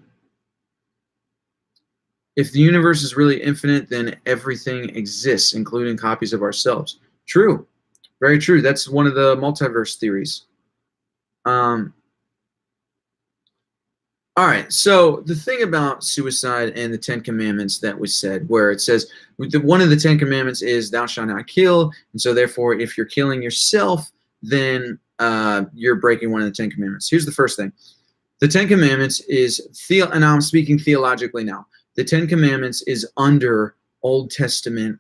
If the universe is really infinite, then everything exists, including copies of ourselves. True. Very true. That's one of the multiverse theories. All right, so the thing about suicide and the 10 Commandments that was said, where it says, one of the 10 Commandments is thou shalt not kill, and so therefore if you're killing yourself, then you're breaking one of the 10 Commandments. Here's the first thing. The 10 Commandments is, and I'm speaking theologically now, the 10 Commandments is under Old Testament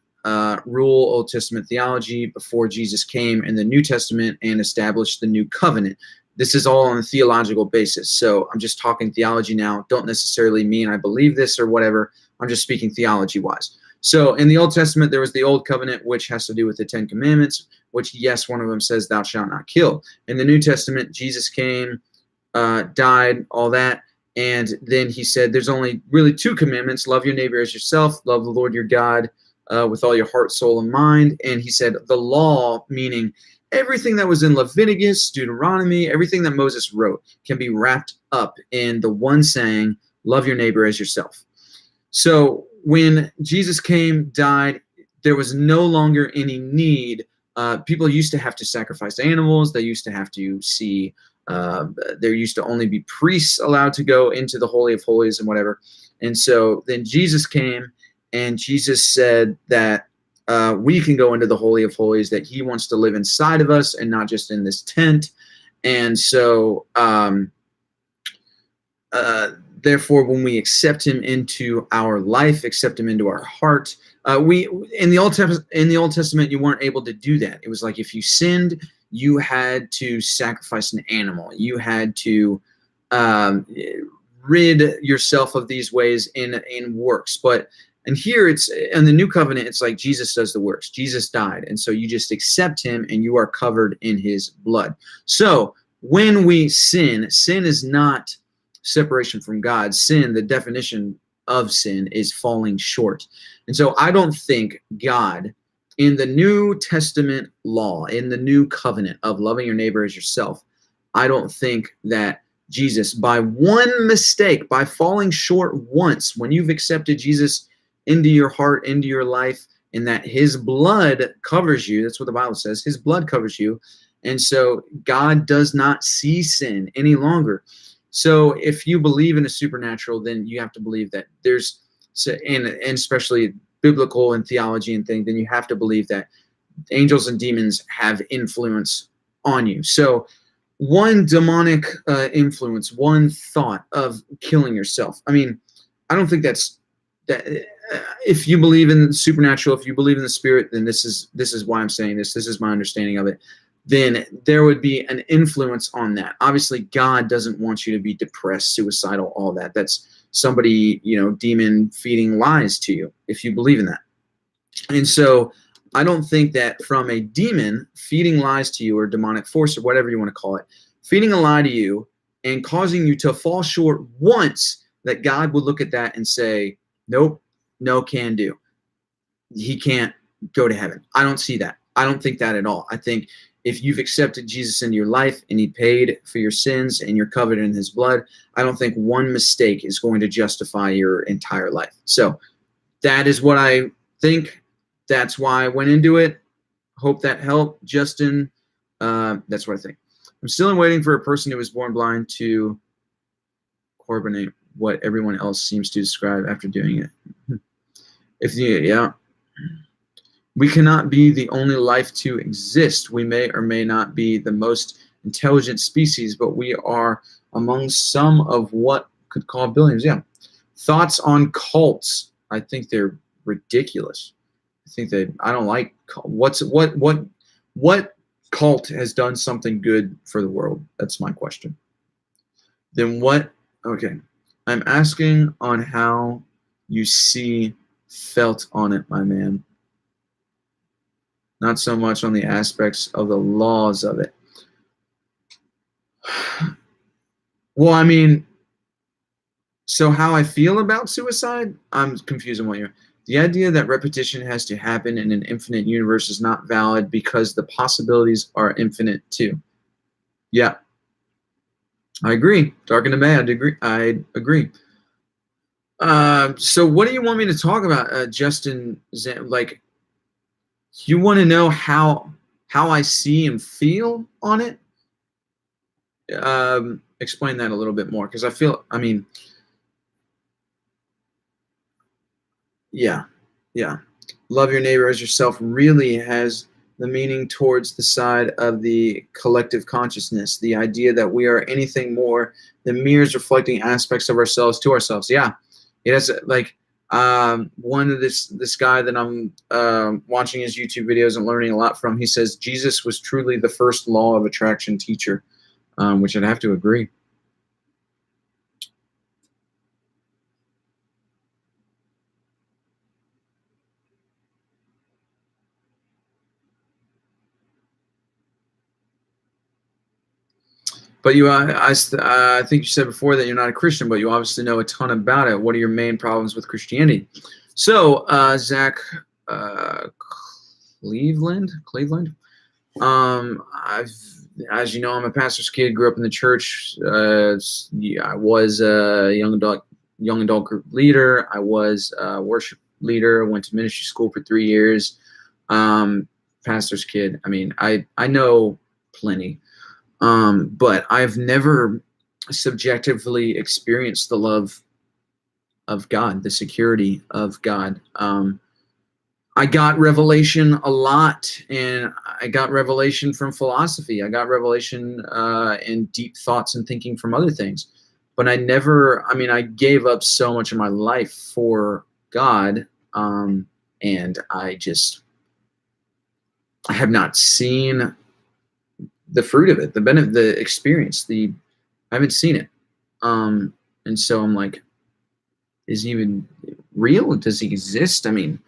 rule, Old Testament theology before Jesus came in the New Testament and established the New Covenant. This is all on a theological basis. So I'm just talking theology now. Don't necessarily mean I believe this or whatever. I'm just speaking theology-wise. So in the Old Testament, there was the Old Covenant, which has to do with the 10 Commandments, which, yes, one of them says, thou shalt not kill. In the New Testament, Jesus came, died, all that. And then he said there's only really 2 commandments. Love your neighbor as yourself. Love the Lord your God with all your heart, soul, and mind. And he said the law, meaning everything that was in Leviticus, Deuteronomy, everything that Moses wrote can be wrapped up in the one saying, love your neighbor as yourself. So when Jesus came, died, there was no longer any need. People used to have to sacrifice animals. They used to have to see, there used to only be priests allowed to go into the Holy of Holies and whatever. And so then Jesus came, and Jesus said that we can go into the Holy of Holies, that he wants to live inside of us and not just in this tent. And so therefore, when we accept him into our life, accept him into our heart, we in the Old Testament, you weren't able to do that. It was like if you sinned, you had to sacrifice an animal. You had to rid yourself of these ways in works. And here it's in the New Covenant, it's like Jesus does the works. Jesus died. And so you just accept him and you are covered in his blood. So when we sin is not separation from God. Sin, the definition of sin, is falling short. And so I don't think God in the New Testament law, in the New Covenant of loving your neighbor as yourself, I don't think that Jesus, by one mistake, by falling short once, when you've accepted Jesus into your heart, into your life, and that his blood covers you. That's what the Bible says. His blood covers you. And so God does not see sin any longer. So if you believe in a supernatural, then you have to believe that there's, and especially biblical and theology and thing, then you have to believe that angels and demons have influence on you. So one demonic influence, one thought of killing yourself. I mean, I don't think that's that. If you believe in the supernatural, if you believe in the spirit, then this is why I'm saying this. This is my understanding of it. Then there would be an influence on that. Obviously, God doesn't want you to be depressed, suicidal, all that. That's somebody, demon feeding lies to you if you believe in that. And so I don't think that from a demon feeding lies to you, or demonic force, or whatever you want to call it, feeding a lie to you and causing you to fall short once, that God would look at that and say, nope, no can do. He can't go to heaven. I don't see that. I don't think that at all. I think if you've accepted Jesus into your life and he paid for your sins and you're covered in his blood, I don't think one mistake is going to justify your entire life. So that is what I think. That's why I went into it. Hope that helped, Justin. That's what I think. I'm still waiting for a person who was born blind to carbonate what everyone else seems to describe after doing it. Yeah. We cannot be the only life to exist. We may or may not be the most intelligent species, but we are among some of what could call billions. Yeah. Thoughts on cults? I think they're ridiculous. I think that I don't like what cult has done something good for the world? That's my question. Then what? Okay. I'm asking on how you felt on it, my man. Not so much on the aspects of the laws of it. Well, I mean, so how I feel about suicide, I'm confused on what you're. The idea that repetition has to happen in an infinite universe is not valid because the possibilities are infinite too. Yeah, I agree. Dark into May, I agree. So what do you want me to talk about, Justin? Like, you want to know how I see and feel on it? Explain that a little bit more, because I mean, yeah. Love your neighbor as yourself really has the meaning towards the side of the collective consciousness, the idea that we are anything more than mirrors reflecting aspects of ourselves to ourselves. Yeah, it has, like, one of this guy that I'm watching his YouTube videos and learning a lot from. He says Jesus was truly the first law of attraction teacher, which I'd have to agree. But I think you said before that you're not a Christian, but you obviously know a ton about it. What are your main problems with Christianity? So, Zach Cleveland. As you know, I'm a pastor's kid. Grew up in the church. I was a young adult group leader. I was a worship leader. Went to ministry school for 3 years. Pastor's kid. I mean, I know plenty. But I've never subjectively experienced the love of God, the security of God. I got revelation a lot, and I got revelation from philosophy. I got revelation and deep thoughts and thinking from other things. But I gave up so much of my life for God, and I have not seen the fruit of it, the benefit, the experience, I haven't seen it. And so I'm like, is he even real? Does he exist? I mean,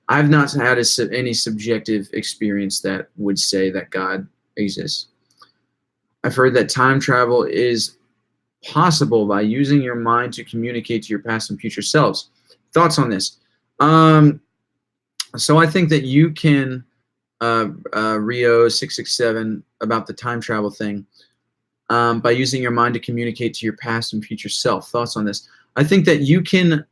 I've not had any subjective experience that would say that God exists. I've heard that time travel is possible by using your mind to communicate to your past and future selves. Thoughts on this? So I think that you can, Rio 667, about the time travel thing, by using your mind to communicate to your past and future self. Thoughts on this? I think that you can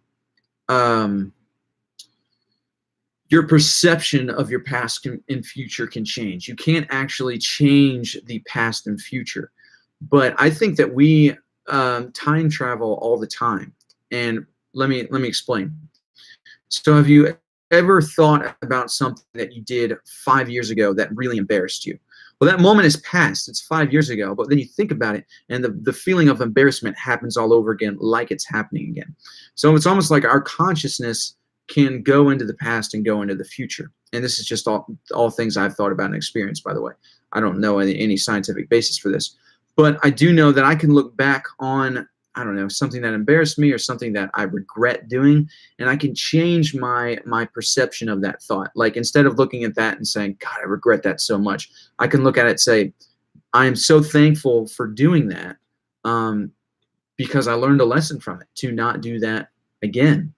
your perception of your past and future can change. You can't actually change the past and future, but I think that we time travel all the time. And let me explain. So have you ever thought about something that you did 5 years ago that really embarrassed you? Well, that moment is past. It's 5 years ago, but then you think about it, and the feeling of embarrassment happens all over again, like it's happening again. So it's almost like our consciousness can go into the past and go into the future. And this is just all things I've thought about and experienced, by the way. I don't know any scientific basis for this, but I do know that I can look back on, I don't know, something that embarrassed me or something that I regret doing, and I can change my perception of that thought. Like, instead of looking at that and saying, God, I regret that so much, I can look at it and say, I am so thankful for doing that, because I learned a lesson from it to not do that again.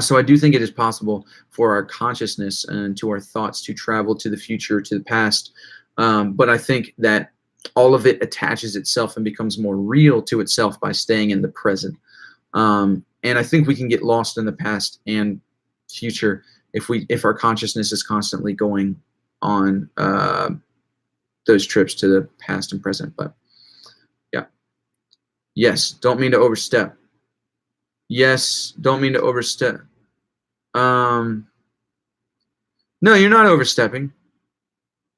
So I do think it is possible for our consciousness and to our thoughts to travel to the future, to the past. But I think that all of it attaches itself and becomes more real to itself by staying in the present. And I think we can get lost in the past and future if our consciousness is constantly going on those trips to the past and present. But yeah, yes, don't mean to overstep. Yes, don't mean to overstep. No, you're not overstepping,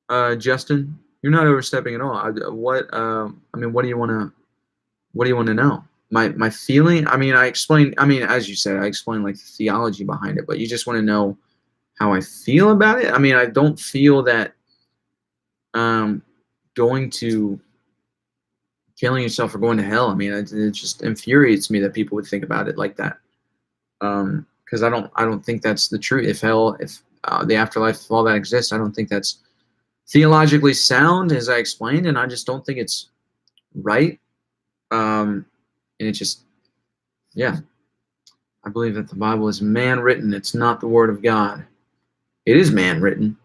Justin. You're not overstepping at all. I mean, what do you want to know? My feeling. I mean, I explained. I mean, as you said, I explained like the theology behind it, but you just want to know how I feel about it. I mean, I don't feel that going to killing yourself or going to hell. I mean, it just infuriates me that people would think about it like that. Because I don't think that's the truth. If the afterlife, if all that exists, I don't think that's theologically sound, as I explained, and I just don't think it's right. And it just, yeah, I believe that the Bible is man written. It's not the word of God. It is man written.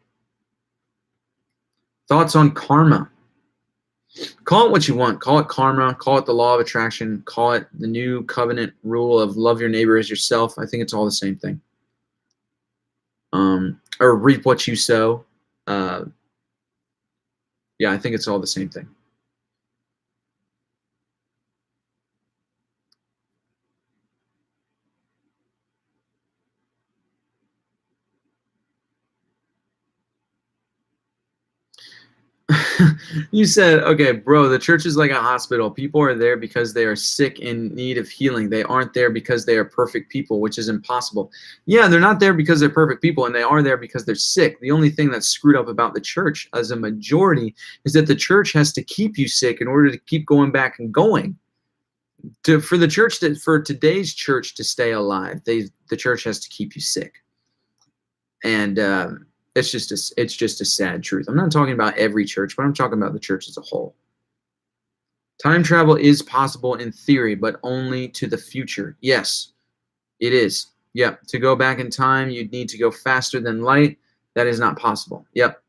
Thoughts on karma? Call it what you want. Call it karma. Call it the law of attraction. Call it the new covenant rule of love your neighbor as yourself. I think it's all the same thing. Or reap what you sow. Yeah, I think it's all the same thing. You said, okay, bro, the church is like a hospital. People are there because they are sick in need of healing. They aren't there because they are perfect people, which is impossible. Yeah, they're not there because they're perfect people, and they are there because they're sick. The only thing that's screwed up about the church as a majority is that the church has to keep you sick in order to keep going back and going. For today's church to stay alive, the church has to keep you sick. And it's just a sad truth. I'm not talking about every church, but I'm talking about the church as a whole. Time travel is possible in theory, but only to the future. Yes, it is. Yep. To go back in time, you'd need to go faster than light. That is not possible. Yep.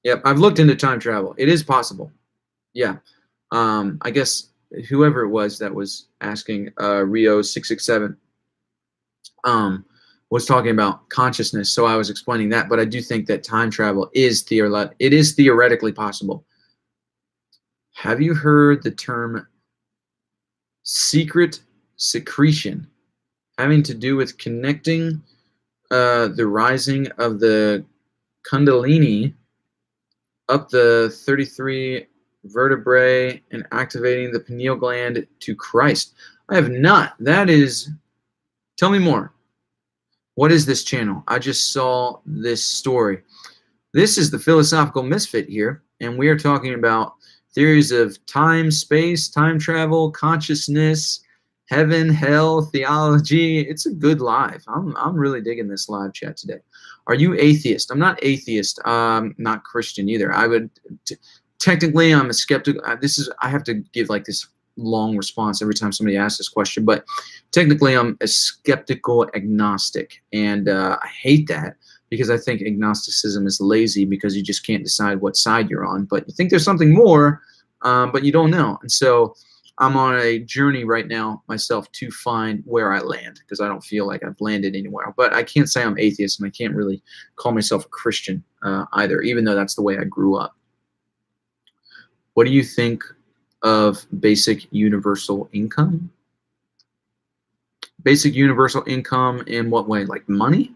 Yep. I've looked into time travel. It is possible. Yeah. I guess whoever it was that was asking, Rio 667, was talking about consciousness, so I was explaining that. But I do think that time travel is theoretically possible. Have you heard the term secret secretion, having to do with connecting the rising of the Kundalini up the 33 vertebrae and activating the pineal gland to Christ? I have not. Tell me more. What is this channel? I just saw this story. This is the Philosophical Misfit here, and we are talking about theories of time, space, time travel, consciousness, heaven, hell, theology. It's a good live. I'm really digging this live chat today. Are you atheist? I'm not atheist. Not Christian either. Technically, I'm a skeptic. I have to give like this long response every time somebody asks this question, but technically I'm a skeptical agnostic, and I hate that because I think agnosticism is lazy because you just can't decide what side you're on, but you think there's something more, but you don't know. And so I'm on a journey right now myself to find where I land, because I don't feel like I've landed anywhere. But I can't say I'm atheist, and I can't really call myself a Christian either, even though that's the way I grew up. What do you think of basic universal income? Basic universal income in what way? Like money?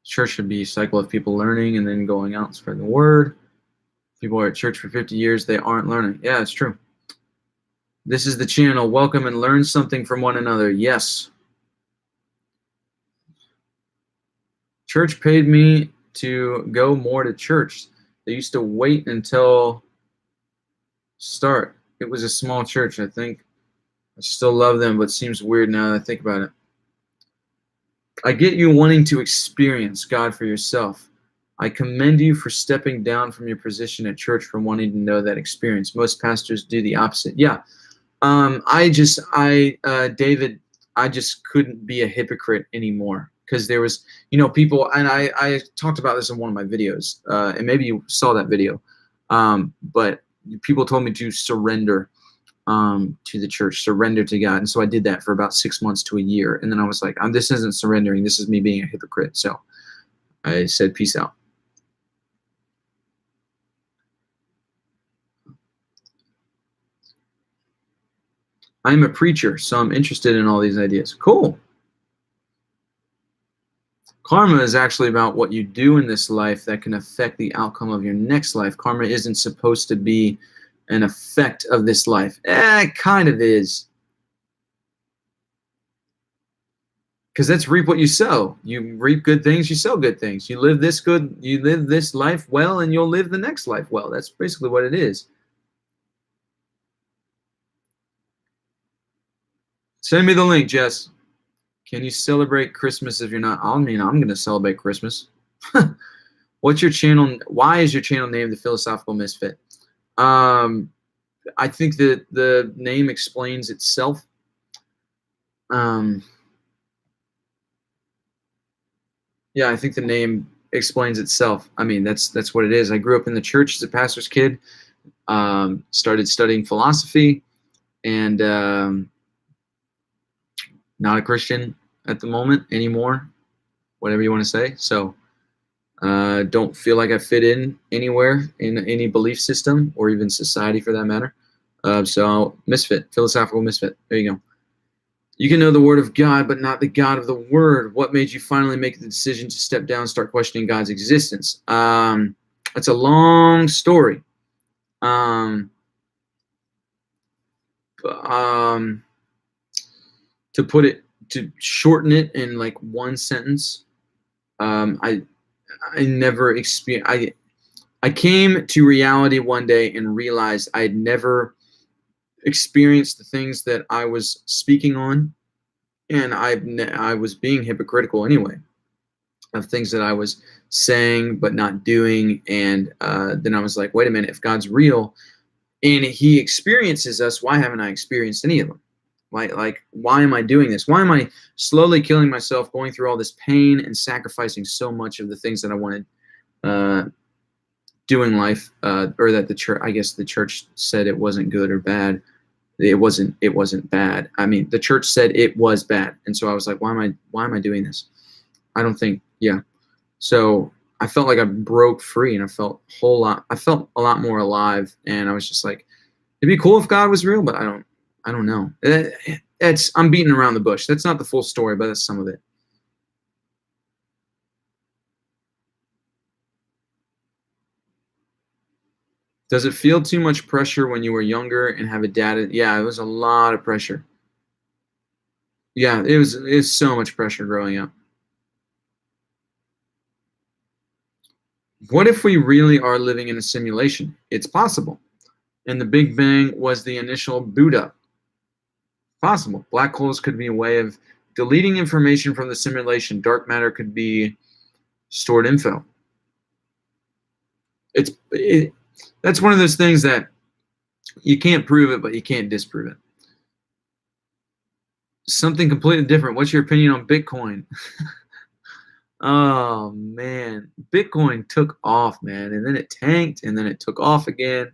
Church should be a cycle of people learning and then going out and spreading the word. People are at church for 50 years, they aren't learning. Yeah, it's true. This is the channel. Welcome and learn something from one another. Yes. Church paid me to go more to church. They used to wait until start. It was a small church, I think. I still love them, but it seems weird now that I think about it. I get you wanting to experience God for yourself. I commend you for stepping down from your position at church for wanting to know that experience. Most pastors do the opposite. Yeah. David, I just couldn't be a hypocrite anymore, because there was, people, and I talked about this in one of my videos, and maybe you saw that video, but people told me to surrender to the church, surrender to God. And so I did that for about 6 months to a year. And then I was like, this isn't surrendering. This is me being a hypocrite. So I said, peace out. I'm a preacher, so I'm interested in all these ideas. Cool. Karma is actually about what you do in this life that can affect the outcome of your next life. Karma isn't supposed to be an effect of this life. It kind of is. Because that's reap what you sow. You reap good things, you sow good things. You live this life well, and you'll live the next life well. That's basically what it is. Send me the link, Jess. Can you celebrate Christmas if you're not? I'm going to celebrate Christmas. What's your channel? Why is your channel named The Philosophical Misfit? I think that the name explains itself. Yeah, I think the name explains itself. I mean, that's what it is. I grew up in the church as a pastor's kid. Started studying philosophy, and not a Christian at the moment anymore, whatever you want to say. So don't feel like I fit in anywhere in any belief system or even society for that matter. So misfit, philosophical misfit. There you go. You can know the word of God, but not the God of the word. What made you finally make the decision to step down and start questioning God's existence? It's a long story. To shorten it in like one sentence, I never experienced. I came to reality one day and realized I had never experienced the things that I was speaking on, and I was being hypocritical anyway of things that I was saying but not doing. And then I was like, wait a minute, if God's real and he experiences us, why haven't I experienced any of them? Like, why am I doing this? Why am I slowly killing myself, going through all this pain and sacrificing so much of the things that I wanted do in life, or that the church, I guess the church said it wasn't good or bad. It wasn't bad. I mean, the church said it was bad. And so I was like, why am I doing this? I don't think, yeah. So I felt like I broke free, and I felt a lot more alive. And I was just like, it'd be cool if God was real, but I don't know. I'm beating around the bush. That's not the full story, but that's some of it. Does it feel too much pressure when you were younger and have a dad? Yeah, it was a lot of pressure. Yeah, it was so much pressure growing up. What if we really are living in a simulation? It's possible. And the Big Bang was the initial boot up. Possible. Black holes could be a way of deleting information from the simulation. Dark matter could be stored info. That's one of those things that you can't prove it, but you can't disprove it. Something completely different. What's your opinion on Bitcoin? Oh man, Bitcoin took off, man, and then it tanked, and then it took off again.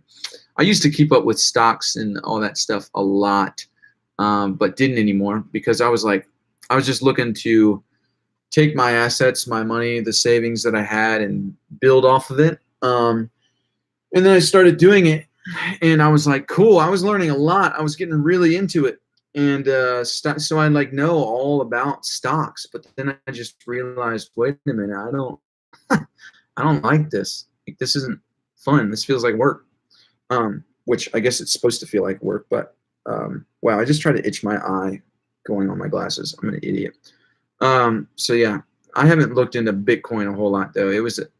I used to keep up with stocks and all that stuff a lot, but didn't anymore because I was just looking to take my assets, my money, the savings that I had, and build off of it. And then I started doing it, and I was like, cool. I was learning a lot. I was getting really into it, and so I like know all about stocks. But then I just realized, wait a minute, I don't, I don't like this. Like, this isn't fun. This feels like work. Which I guess it's supposed to feel like work, but wow, I just tried to itch my eye going on my glasses. I'm an idiot. So yeah, I haven't looked into Bitcoin a whole lot though.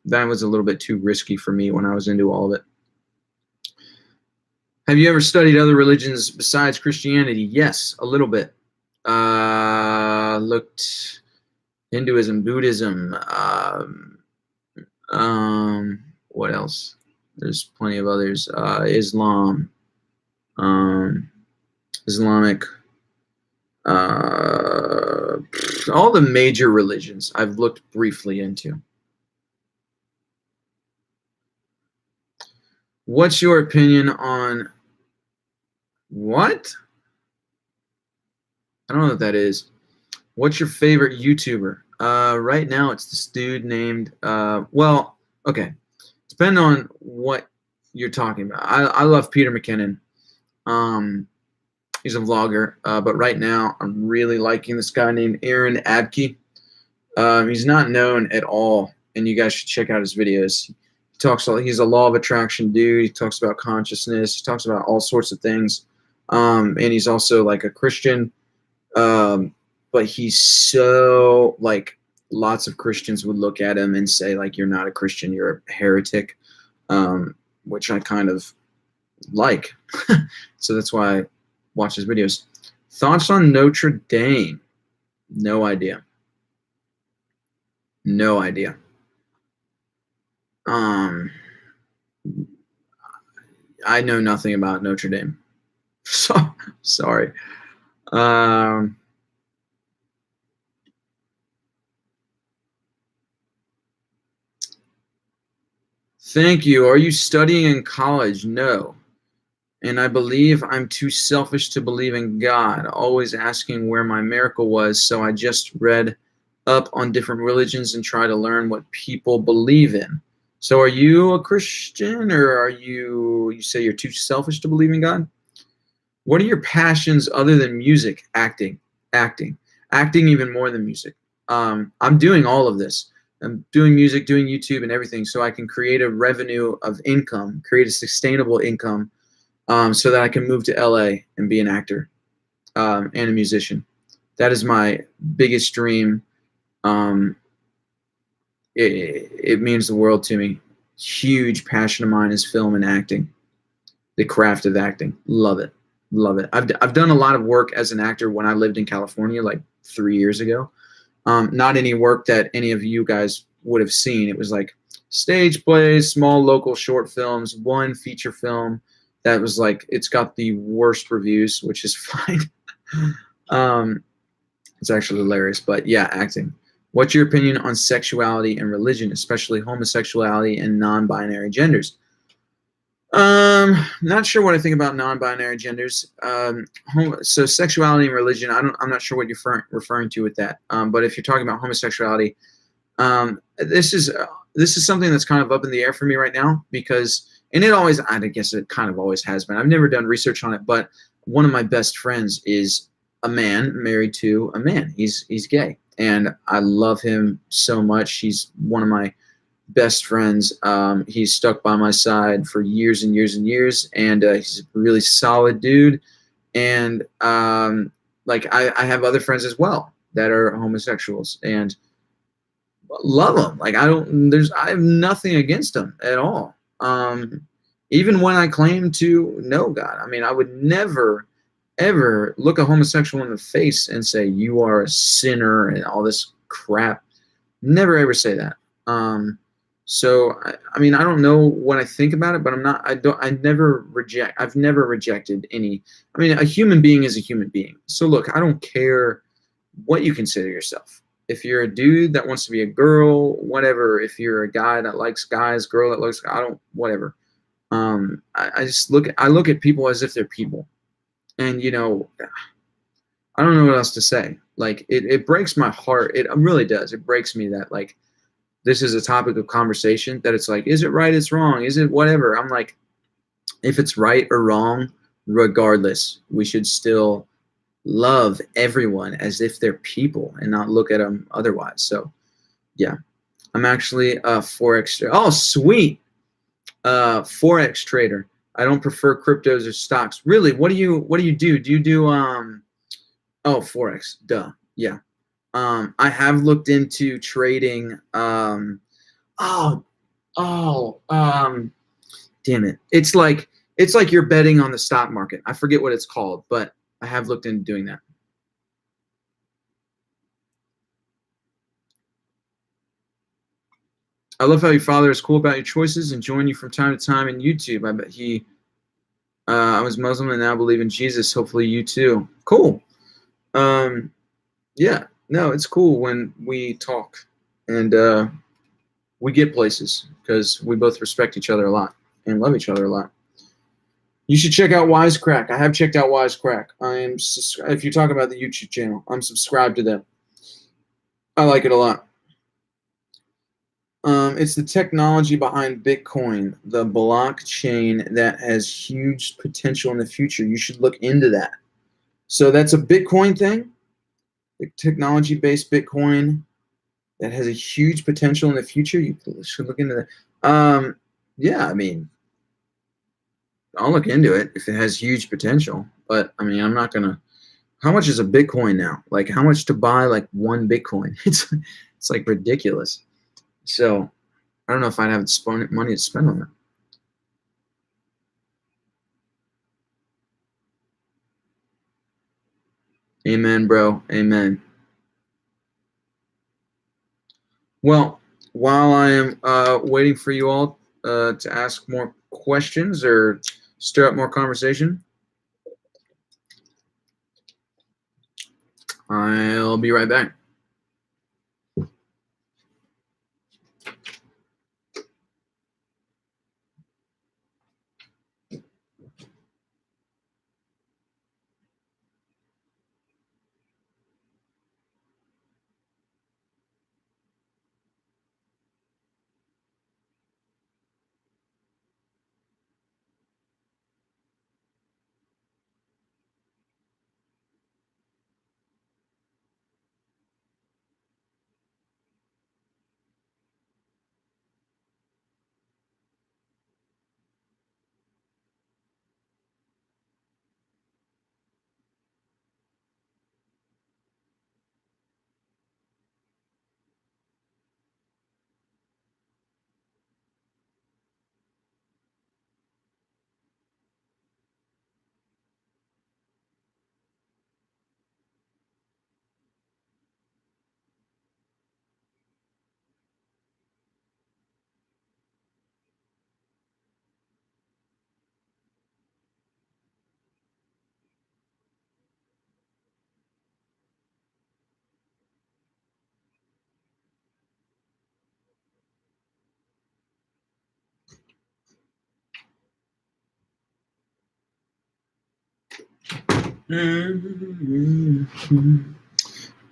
That was a little bit too risky for me when I was into all of it. Have you ever studied other religions besides Christianity? Yes, a little bit. Looked Hinduism, Buddhism. What else? There's plenty of others. Islam, Islamic. All the major religions I've looked briefly into. What's your opinion on what? I don't know what that is. What's your favorite YouTuber? Right now it's this dude named well, okay. Depending on what you're talking about. I love Peter McKinnon. He's a vlogger, but right now I'm really liking this guy named Aaron Abke. He's not known at all, and you guys should check out his videos. He's a law of attraction dude. He talks about consciousness. He talks about all sorts of things, and he's also like a Christian. But he's so like lots of Christians would look at him and say like, you're not a Christian, you're a heretic, which I kind of like. So that's why I watch his videos. Thoughts on Notre Dame? No idea. No idea. I know nothing about Notre Dame. So sorry. Thank you. Are you studying in college? No. And I believe I'm too selfish to believe in God, always asking where my miracle was. So I just read up on different religions and try to learn what people believe in. So are you a Christian, or are you say you're too selfish to believe in God? What are your passions other than music? Acting even more than music. I'm doing all of this. I'm doing music, doing YouTube and everything so I can create a revenue of income, create a sustainable income, so that I can move to LA and be an actor and a musician. That is my biggest dream. It means the world to me. Huge passion of mine is film and acting, the craft of acting. Love it. Love it. I've done a lot of work as an actor when I lived in California like 3 years ago. Not any work that any of you guys would have seen. It was like stage plays, small local short films, one feature film that was like, it's got the worst reviews, which is fine. It's actually hilarious, but yeah, acting. What's your opinion on sexuality and religion, especially homosexuality and non-binary genders? Not sure what I think about non-binary genders. So sexuality and religion, I'm not sure what you're referring to with that. But if you're talking about homosexuality, this is something that's kind of up in the air for me right now because, and I guess it kind of always has been. I've never done research on it, but one of my best friends is a man married to a man. He's gay, and I love him so much. He's one of my best friends. He's stuck by my side for years and years and years, and he's a really solid dude. And like I have other friends as well that are homosexuals and love them. Like I have nothing against them at all. Even when I claim to know God, I mean, I would never ever look a homosexual in the face and say you are a sinner and all this crap. Never ever say that. So I mean, I don't know what I think about it, but I've never rejected any. I mean, a human being is a human being. So look, I don't care what you consider yourself. If you're a dude that wants to be a girl, whatever. If you're a guy that likes guys, girl that likes, I don't, whatever. I just look at people as if they're people, and I don't know what else to say. Like it breaks my heart. It really does. It breaks me that like this is a topic of conversation that it's like, is it right? It's wrong. Is it whatever? I'm like, if it's right or wrong, regardless, we should still love everyone as if they're people and not look at them otherwise. So yeah, I'm actually a Forex. Oh, sweet. Forex trader. I don't prefer cryptos or stocks. Really? What do you do? Do you do oh, Forex. Duh. Yeah. I have looked into trading oh oh damn it. It's like you're betting on the stock market. I forget what it's called, but I have looked into doing that. I love how your father is cool about your choices and join you from time to time in YouTube. I bet he I was Muslim and now believe in Jesus. Hopefully you too. Cool. Um, yeah, no, it's cool when we talk and we get places because we both respect each other a lot and love each other a lot. You should check out Wisecrack. I have checked out Wisecrack. If you talk about the YouTube channel, I'm subscribed to them. I like it a lot. It's the technology behind Bitcoin, the blockchain that has huge potential in the future. You should look into that. So that's a Bitcoin thing, the technology-based Bitcoin that has a huge potential in the future. You should look into that. Yeah, I mean, I'll look into it if it has huge potential. But I mean, I'm not gonna. How much is a Bitcoin now? Like, how much to buy like one Bitcoin? It's like ridiculous. So I don't know if I'd have money to spend on it. Amen, bro. Amen. Well, while I am waiting for you all to ask more questions or stir up more conversation, I'll be right back.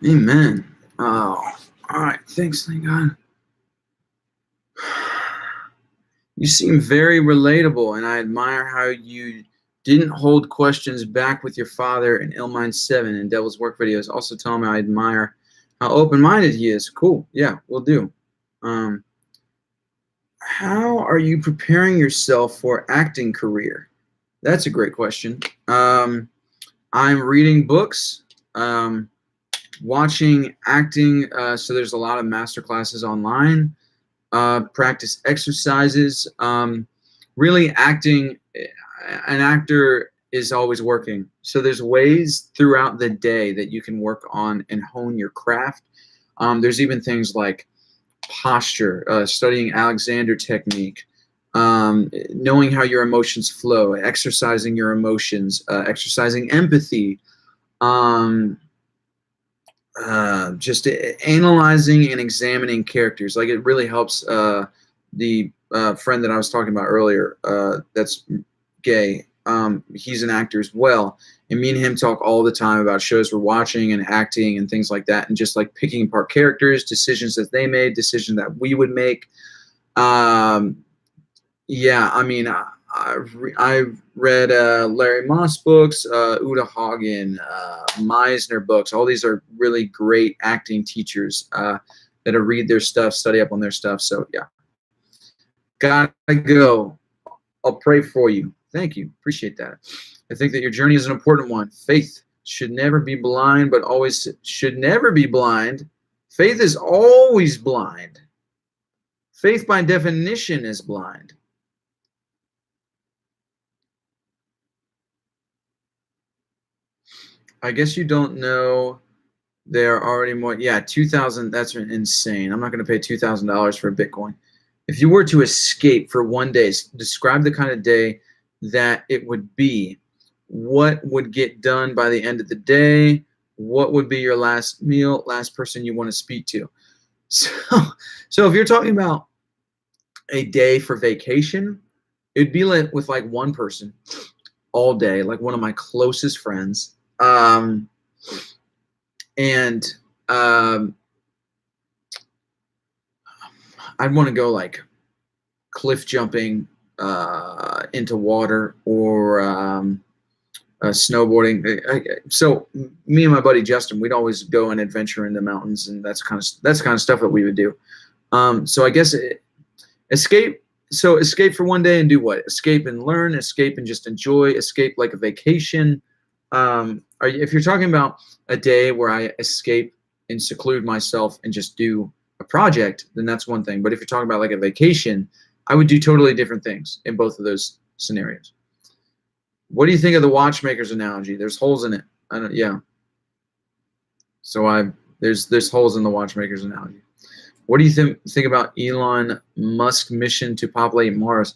Amen. Oh, all right. Thanks, thank God. You seem very relatable, and I admire how you didn't hold questions back with your father in Illmind 7 and Devil's Work videos. Also, tell him I admire how open-minded he is. Cool. Yeah, we'll do. How are you preparing yourself for acting career? That's a great question. I'm reading books, watching acting. So there's a lot of master classes online. Practice exercises. Really acting, an actor is always working. So there's ways throughout the day that you can work on and hone your craft. There's even things like posture, studying Alexander technique, knowing how your emotions flow, exercising your emotions, exercising empathy. just analyzing and examining characters. Like it really helps the friend that I was talking about earlier. That's gay. He's an actor as well, and me and him talk all the time about shows we're watching and acting and things like that, and just like picking apart characters, decisions that they made, decisions that we would make. Yeah, I mean, I've read Larry Moss books, Uta Hagen, Meisner books. All these are really great acting teachers that read their stuff, study up on their stuff. So yeah, gotta go. I'll pray for you. Thank you. Appreciate that. I think that your journey is an important one. Faith should never be blind, but always should never be blind. Faith is always blind. Faith by definition is blind. I guess you don't know there are already more. Yeah, 2,000. That's insane. I'm not going to pay $2,000 for a Bitcoin. If you were to escape for one day, describe the kind of day that it would be. What would get done by the end of the day? What would be your last meal, last person you want to speak to? So if you're talking about a day for vacation, it'd be like with like one person all day, like one of my closest friends. And I'd want to go like cliff jumping into water or snowboarding. So me and my buddy Justin, we'd always go and adventure in the mountains, and that's kind of stuff that we would do. So I guess escape. So escape for one day and do what? Escape and learn. Escape and just enjoy. Escape like a vacation. If you're talking about a day where I escape and seclude myself and just do a project, then that's one thing. But if you're talking about like a vacation, I would do totally different things in both of those scenarios. What do you think of the watchmaker's analogy? There's holes in it. Yeah. So there's holes in the watchmaker's analogy. What do you think about Elon Musk's mission to populate Mars?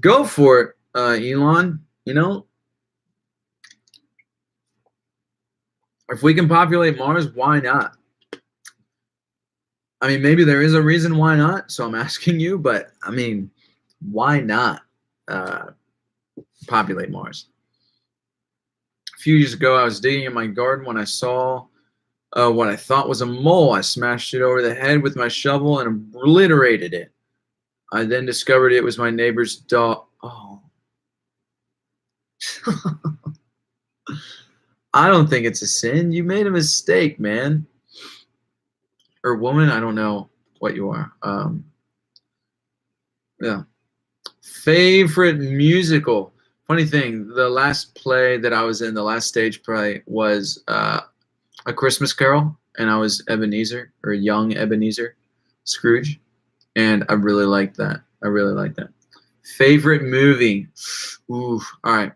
Go for it, Elon. You know, if we can populate Mars, why not? I mean, maybe there is a reason why not. So I'm asking you, but I mean, why not populate Mars? A few years ago, I was digging in my garden when I saw what I thought was a mole. I smashed it over the head with my shovel and obliterated it. I then discovered it was my neighbor's dog. Oh. I don't think it's a sin. You made a mistake, man. Or woman, I don't know what you are. Yeah. Favorite musical. Funny thing, the last play that I was in, the last stage play was A Christmas Carol, and I was Ebenezer, or young Ebenezer Scrooge, and I really liked that. I really liked that. Favorite movie. Ooh, all right.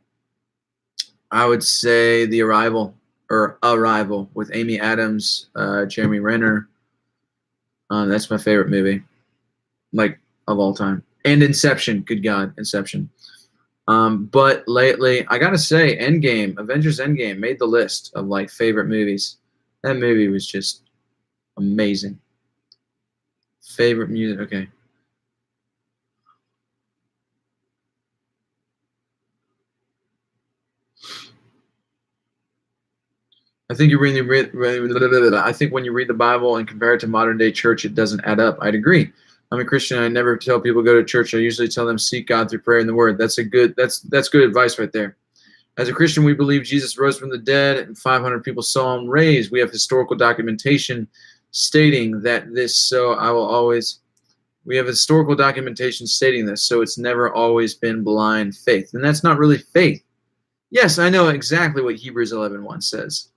I would say The Arrival, or Arrival, with Amy Adams, Jeremy Renner. That's my favorite movie, like, of all time. And Inception. Good God, Inception. But lately, I gotta say, Endgame, Avengers Endgame, made the list of like favorite movies. That movie was just amazing. Favorite music, okay. I think you really I think when you read the Bible and compare it to modern day church, it doesn't add up. I'd agree. I'm a Christian. I never tell people go to church. I usually tell them seek God through prayer and the Word. That's good advice right there. As a Christian, we believe Jesus rose from the dead and 500 people saw him raised. We have historical documentation stating that this. So I will always. We have historical documentation stating this. So it's never always been blind faith, and that's not really faith. Yes, I know exactly what Hebrews 11:1 says.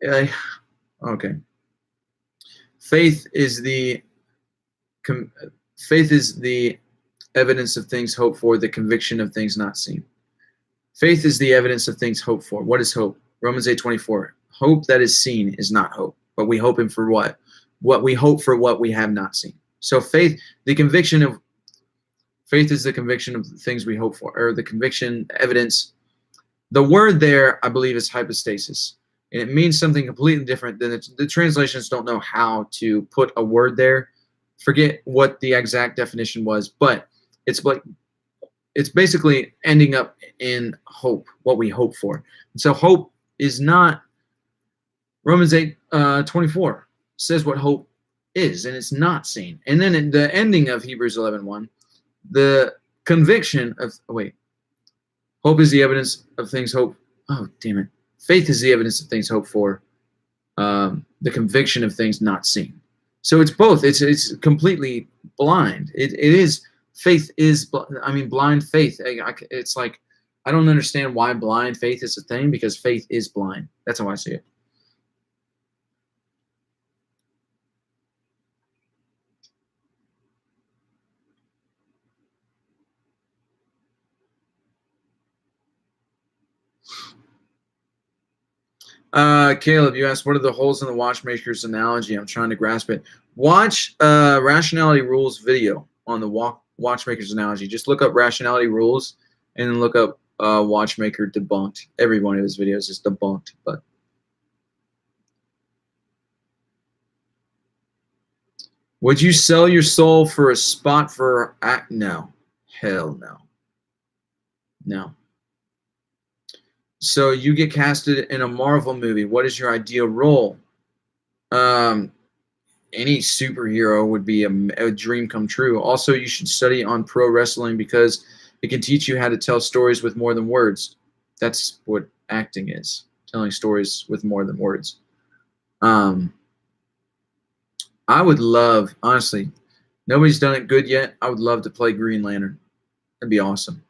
Okay. Faith is the evidence of things hoped for, the conviction of things not seen. Faith is the evidence of things hoped for. What is hope? Romans 8:24. Hope that is seen is not hope, but we hoping for what? What we hope for what we have not seen. So faith is the conviction of things we hope for, or the conviction, evidence. The word there, I believe, is hypostasis. and it means something completely different. Than the translations don't know how to put a word there. Forget what the exact definition was, but it's like it's basically ending up in hope, what we hope for. And so hope is not Romans 8:24 says what hope is, and it's not seen. And then in the ending of Hebrews 11:1, the conviction of hope is the evidence of things hoped. Oh, damn it! Faith is the evidence of things hoped for. The conviction of things not seen. So it's both. It's completely blind. It is faith is. Blind faith. It's like I don't understand why blind faith is a thing, because faith is blind. That's how I see it. Caleb, you asked, what are the holes in the watchmaker's analogy? I'm trying to grasp it. Watch Rationality Rules video on the watchmaker's analogy. Just look up Rationality Rules and then look up Watchmaker Debunked. Every one of his videos is debunked. But would you sell your soul for a spot for no. Hell no. No. So you get casted in a Marvel movie. What is your ideal role? Any superhero would be a dream come true. Also, you should study on pro wrestling because it can teach you how to tell stories with more than words. That's what acting is, telling stories with more than words. I would love, honestly, nobody's done it good yet. I would love to play Green Lantern. That'd be awesome.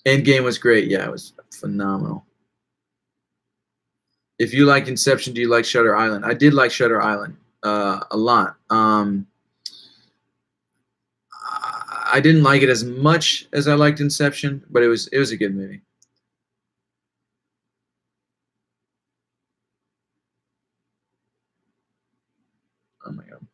Endgame was great. Yeah, it was phenomenal. If you like Inception, do you like Shutter Island? I did like Shutter Island a lot. I didn't like it as much as I liked Inception, but it was a good movie. Oh my god.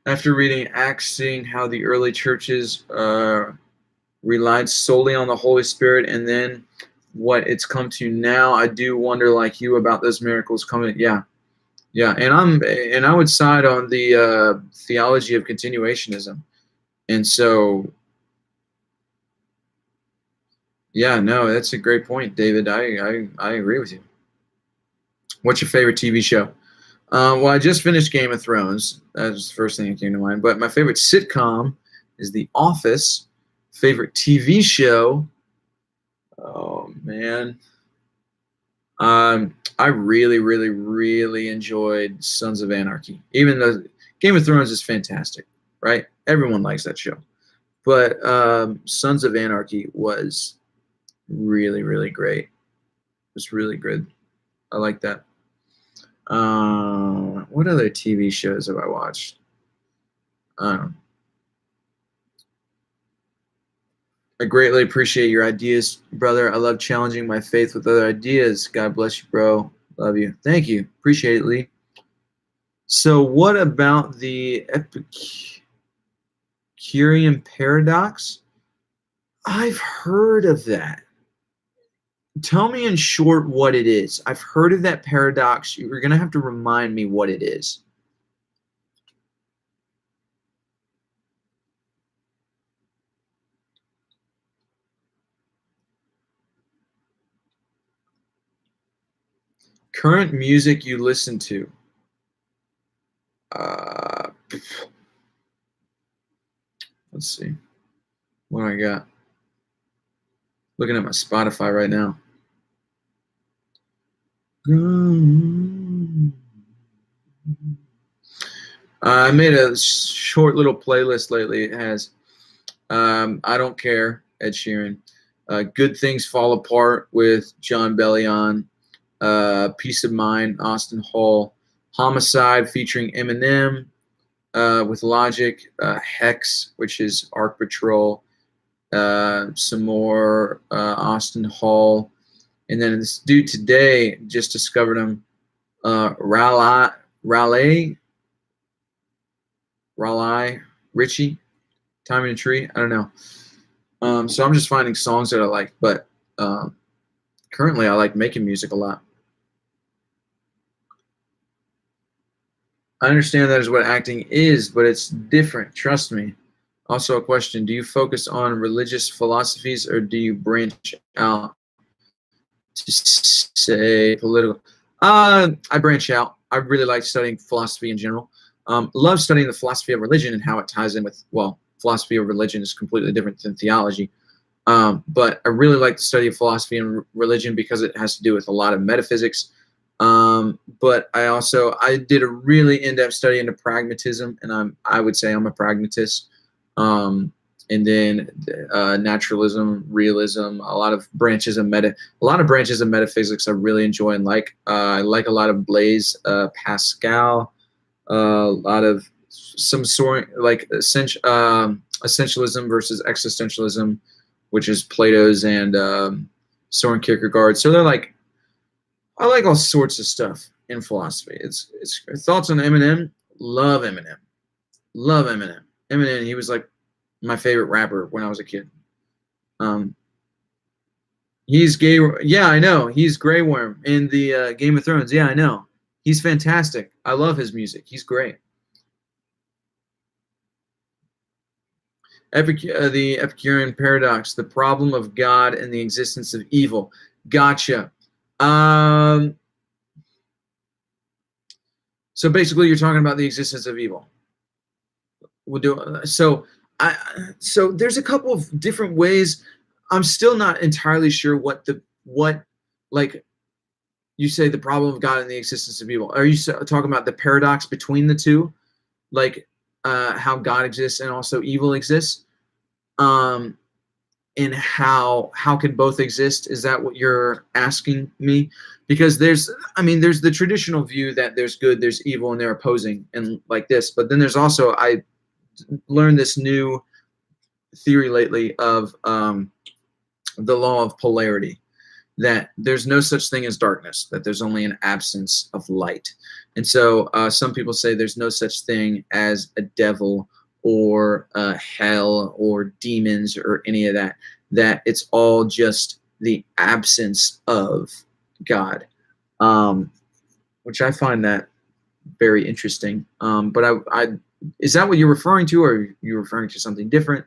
After reading Acts, seeing how the early churches relied solely on the Holy Spirit, and then what it's come to now, I do wonder, like you, about those miracles coming. Yeah, and I would side on the theology of continuationism, and so yeah, no, that's a great point, David. I agree with you. What's your favorite TV show? Well, I just finished Game of Thrones. That was the first thing that came to mind. But my favorite sitcom is The Office. Favorite TV show? Oh, man. I really, really, really enjoyed Sons of Anarchy. Even though Game of Thrones is fantastic, right? Everyone likes that show. But Sons of Anarchy was really, really great. It was really good. I like that. What other TV shows have I watched? I greatly appreciate your ideas, brother. I love challenging my faith with other ideas. God bless you, bro. Love you. Thank you. Appreciate it, Lee. So, what about the Epicurean paradox? I've heard of that. Tell me in short what it is. I've heard of that paradox. You're going to have to remind me what it is. Current music you listen to. Let's see. What do I got? Looking at my Spotify right now. I made a short little playlist lately. It has I Don't Care, Ed Sheeran, Good Things Fall Apart with John Bellion, Peace of Mind, Austin Hall, Homicide featuring Eminem with Logic, Hex, which is Arc Patrol, some more Austin Hall, and then this dude today just discovered him, Raleigh Richie, Time in a Tree. I don't know. So I'm just finding songs that I like, but currently I like making music a lot. I understand that is what acting is, but it's different. Trust me. Also, a question: do you focus on religious philosophies, or do you branch out to say political? I branch out. I really like studying philosophy in general. Love studying the philosophy of religion and how it ties in with, well, philosophy of religion is completely different than theology. But I really like the study of philosophy and religion because it has to do with a lot of metaphysics. But I did a really in-depth study into pragmatism, and I would say I'm a pragmatist. And then naturalism, realism, a lot of branches of metaphysics I really enjoy and like. I like a lot of Blaise Pascal, a lot of some sort like essentialism versus existentialism, which is Plato's and Soren Kierkegaard. So they're like, I like all sorts of stuff in philosophy. It's thoughts on Eminem. Love Eminem. Love Eminem. Eminem. He was like my favorite rapper when I was a kid. He's gay. Yeah, I know. He's Grey Worm in the Game of Thrones. Yeah, I know. He's fantastic. I love his music. He's great. The Epicurean paradox, the problem of God and the existence of evil. Gotcha. So basically, you're talking about the existence of evil. We'll do so. So there's a couple of different ways. I'm still not entirely sure what like you say the problem of God and the existence of evil. Are you talking about the paradox between the two, like how God exists and also evil exists, and how can both exist? Is that what you're asking me? Because there's the traditional view that there's good, there's evil, and they're opposing, and like this. But then there's also, I learned this new theory lately of the law of polarity, that there's no such thing as darkness, that there's only an absence of light. And so some people say there's no such thing as a devil or hell or demons or any of that, that it's all just the absence of God, which I find that very interesting. But I is that what you're referring to, or are you referring to something different?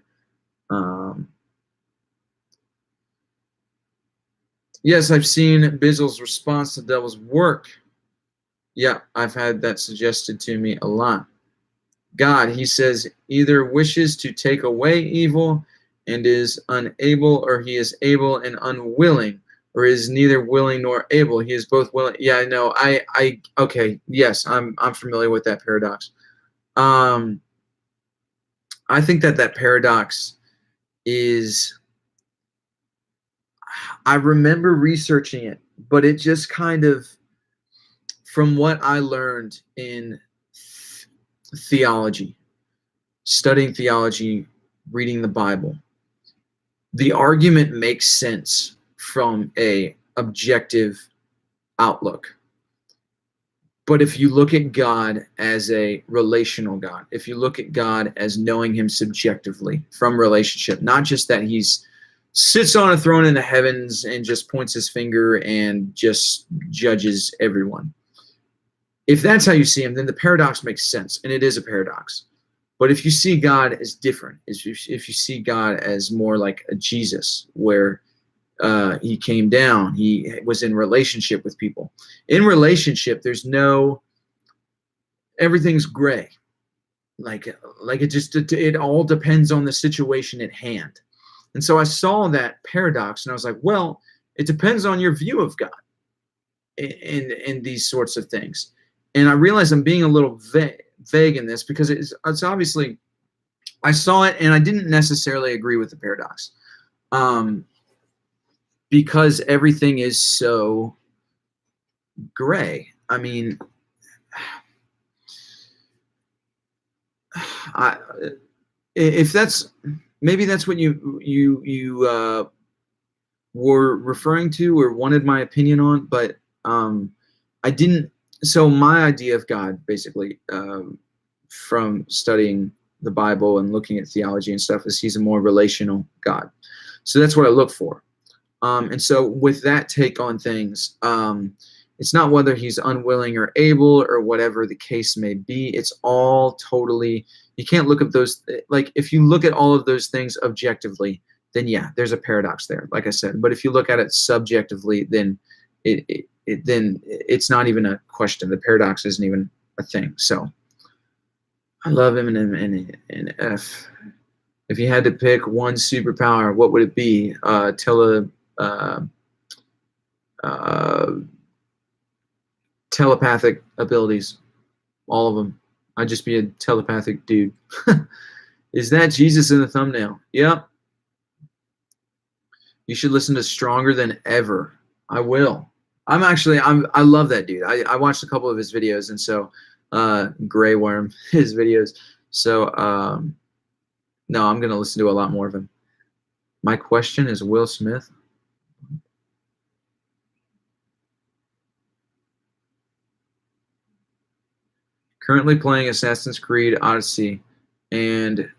Yes, I've seen Bizzle's response to Devil's work. Yeah, I've had that suggested to me a lot. God, he says, either wishes to take away evil and is unable, or he is able and unwilling, or is neither willing nor able. He is both willing. Yeah, I know. Okay. Yes, I'm familiar with that paradox. I think that paradox is, I remember researching it, but it just kind of, from what I learned in theology, studying theology, reading the Bible, the argument makes sense from a objective outlook. But if you look at God as a relational God, if you look at God as knowing him subjectively from relationship, not just that he's sits on a throne in the heavens and just points his finger and just judges everyone. If that's how you see him, then the paradox makes sense, and it is a paradox. But if you see God as different, if you see God as more like a Jesus, where he came down, he was in relationship with people. In relationship, everything's gray. Like it all depends on the situation at hand. And so I saw that paradox, and I was like, well, it depends on your view of God in these sorts of things. And I realized I'm being a little vague in this, because it's obviously, I saw it and I didn't necessarily agree with the paradox, because everything is so gray. I mean, I, if that's maybe that's what you were referring to or wanted my opinion on, but I didn't. So my idea of God, basically, from studying the Bible and looking at theology and stuff, is he's a more relational God. So that's what I look for. And so with that take on things, it's not whether he's unwilling or able or whatever the case may be. It's all totally, you can't look at those, like if you look at all of those things objectively, then yeah, there's a paradox there, like I said. But if you look at it subjectively, then then it's not even a question. The paradox isn't even a thing. So I love him in F. If you had to pick one superpower, what would it be? Telepathic abilities, all of them. I'd just be a telepathic dude. Is that Jesus in the thumbnail? Yep. You should listen to Stronger Than Ever. I will. I love that dude. I watched a couple of his videos, and so Grey Worm, his videos. So no, I'm gonna listen to a lot more of him. My question is Will Smith. Currently playing Assassin's Creed Odyssey and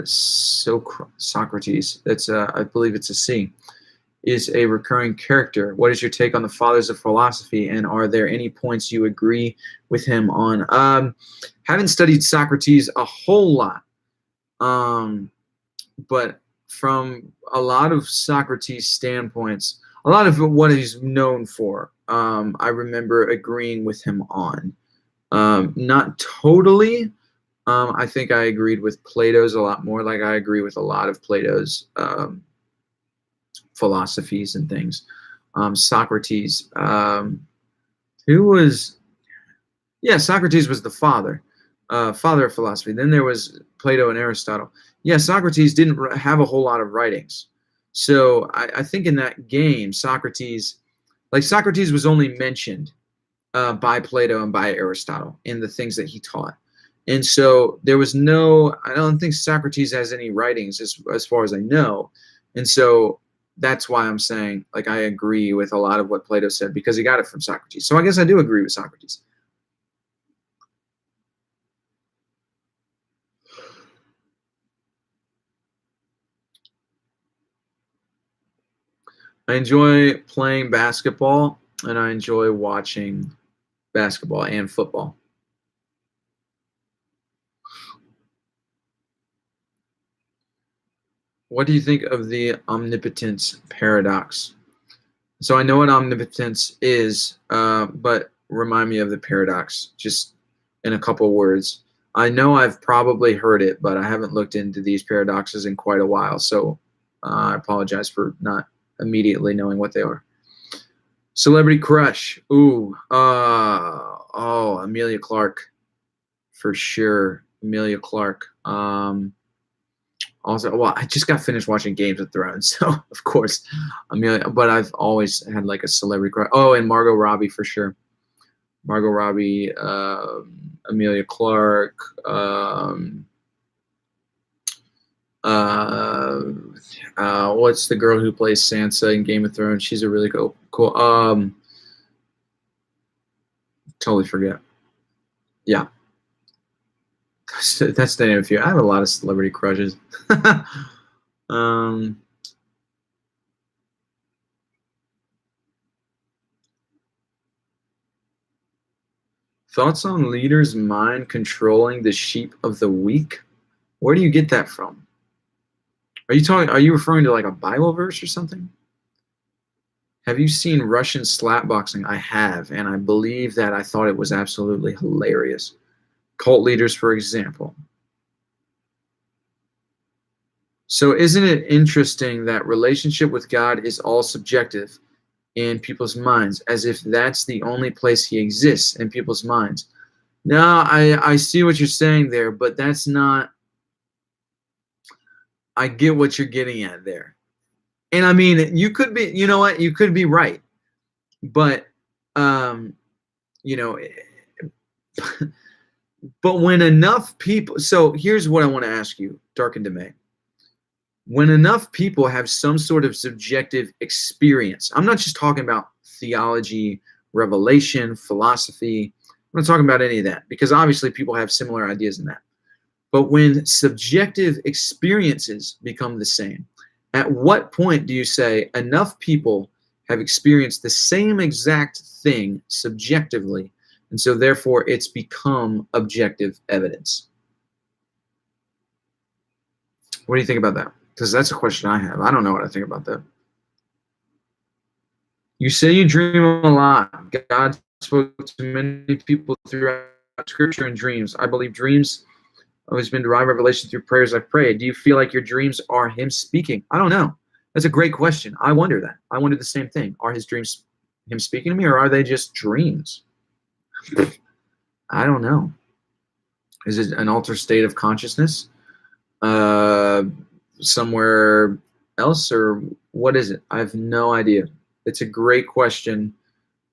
Socrates. That's I believe it's a C. Is a recurring character. What is your take on the fathers of philosophy, and are there any points you agree with him on? Haven't studied Socrates a whole lot, but from a lot of Socrates' standpoints, a lot of what he's known for, I remember agreeing with him on. Not totally. I think I agreed with Plato's a lot more. Like I agree with a lot of Plato's philosophies and things. Socrates, who was, yeah, Socrates was the father of philosophy. Then there was Plato and Aristotle. Yeah, Socrates didn't have a whole lot of writings. So I think in that game, Socrates was only mentioned by Plato and by Aristotle in the things that he taught. And so there was I don't think Socrates has any writings as far as I know. And so that's why I'm saying, like, I agree with a lot of what Plato said because he got it from Socrates. So I guess I do agree with Socrates. I enjoy playing basketball and I enjoy watching basketball and football. What do you think of the omnipotence paradox? So I know what omnipotence is, but remind me of the paradox, just in a couple words. I know I've probably heard it, but I haven't looked into these paradoxes in quite a while, so I apologize for not immediately knowing what they are. Celebrity crush. Ooh. Amelia Clark. For sure. Amelia Clark. Also, well, I just got finished watching Games of Thrones, so of course, Amelia. But I've always had like a celebrity crush. Oh, and Margot Robbie for sure. Margot Robbie, Amelia Clark. What's the girl who plays Sansa in Game of Thrones? She's a really cool. Totally forget. Yeah. That's the name of a few. I have a lot of celebrity crushes. Thoughts on leaders' mind controlling the sheep of the weak? Where do you get that from? Are you referring to like a Bible verse or something? Have you seen Russian slapboxing? I have, and I believe that I thought it was absolutely hilarious. Cult leaders, for example. So isn't it interesting that relationship with God is all subjective in people's minds, as if that's the only place he exists in people's minds? No, I see what you're saying there, but that's not, I get what you're getting at there. And I mean, you could be, you know what, you could be right. But, you know, But when enough people, so here's what I want to ask you, Dark and Demay. When enough people have some sort of subjective experience, I'm not just talking about theology, revelation, philosophy. I'm not talking about any of that, because obviously people have similar ideas in that. But when subjective experiences become the same, at what point do you say enough people have experienced the same exact thing subjectively, and so therefore it's become objective evidence? What do you think about that? Because that's a question I have. I don't know what I think about that. You say you dream a lot. God spoke to many people throughout Scripture and dreams. I believe dreams always been derived revelation through prayers I've prayed. Do you feel like your dreams are him speaking? I don't know. That's a great question. I wonder that. I wonder the same thing. Are his dreams him speaking to me, or are they just dreams? I don't know. Is it an altered state of consciousness somewhere else, or what is it? I have no idea. It's a great question.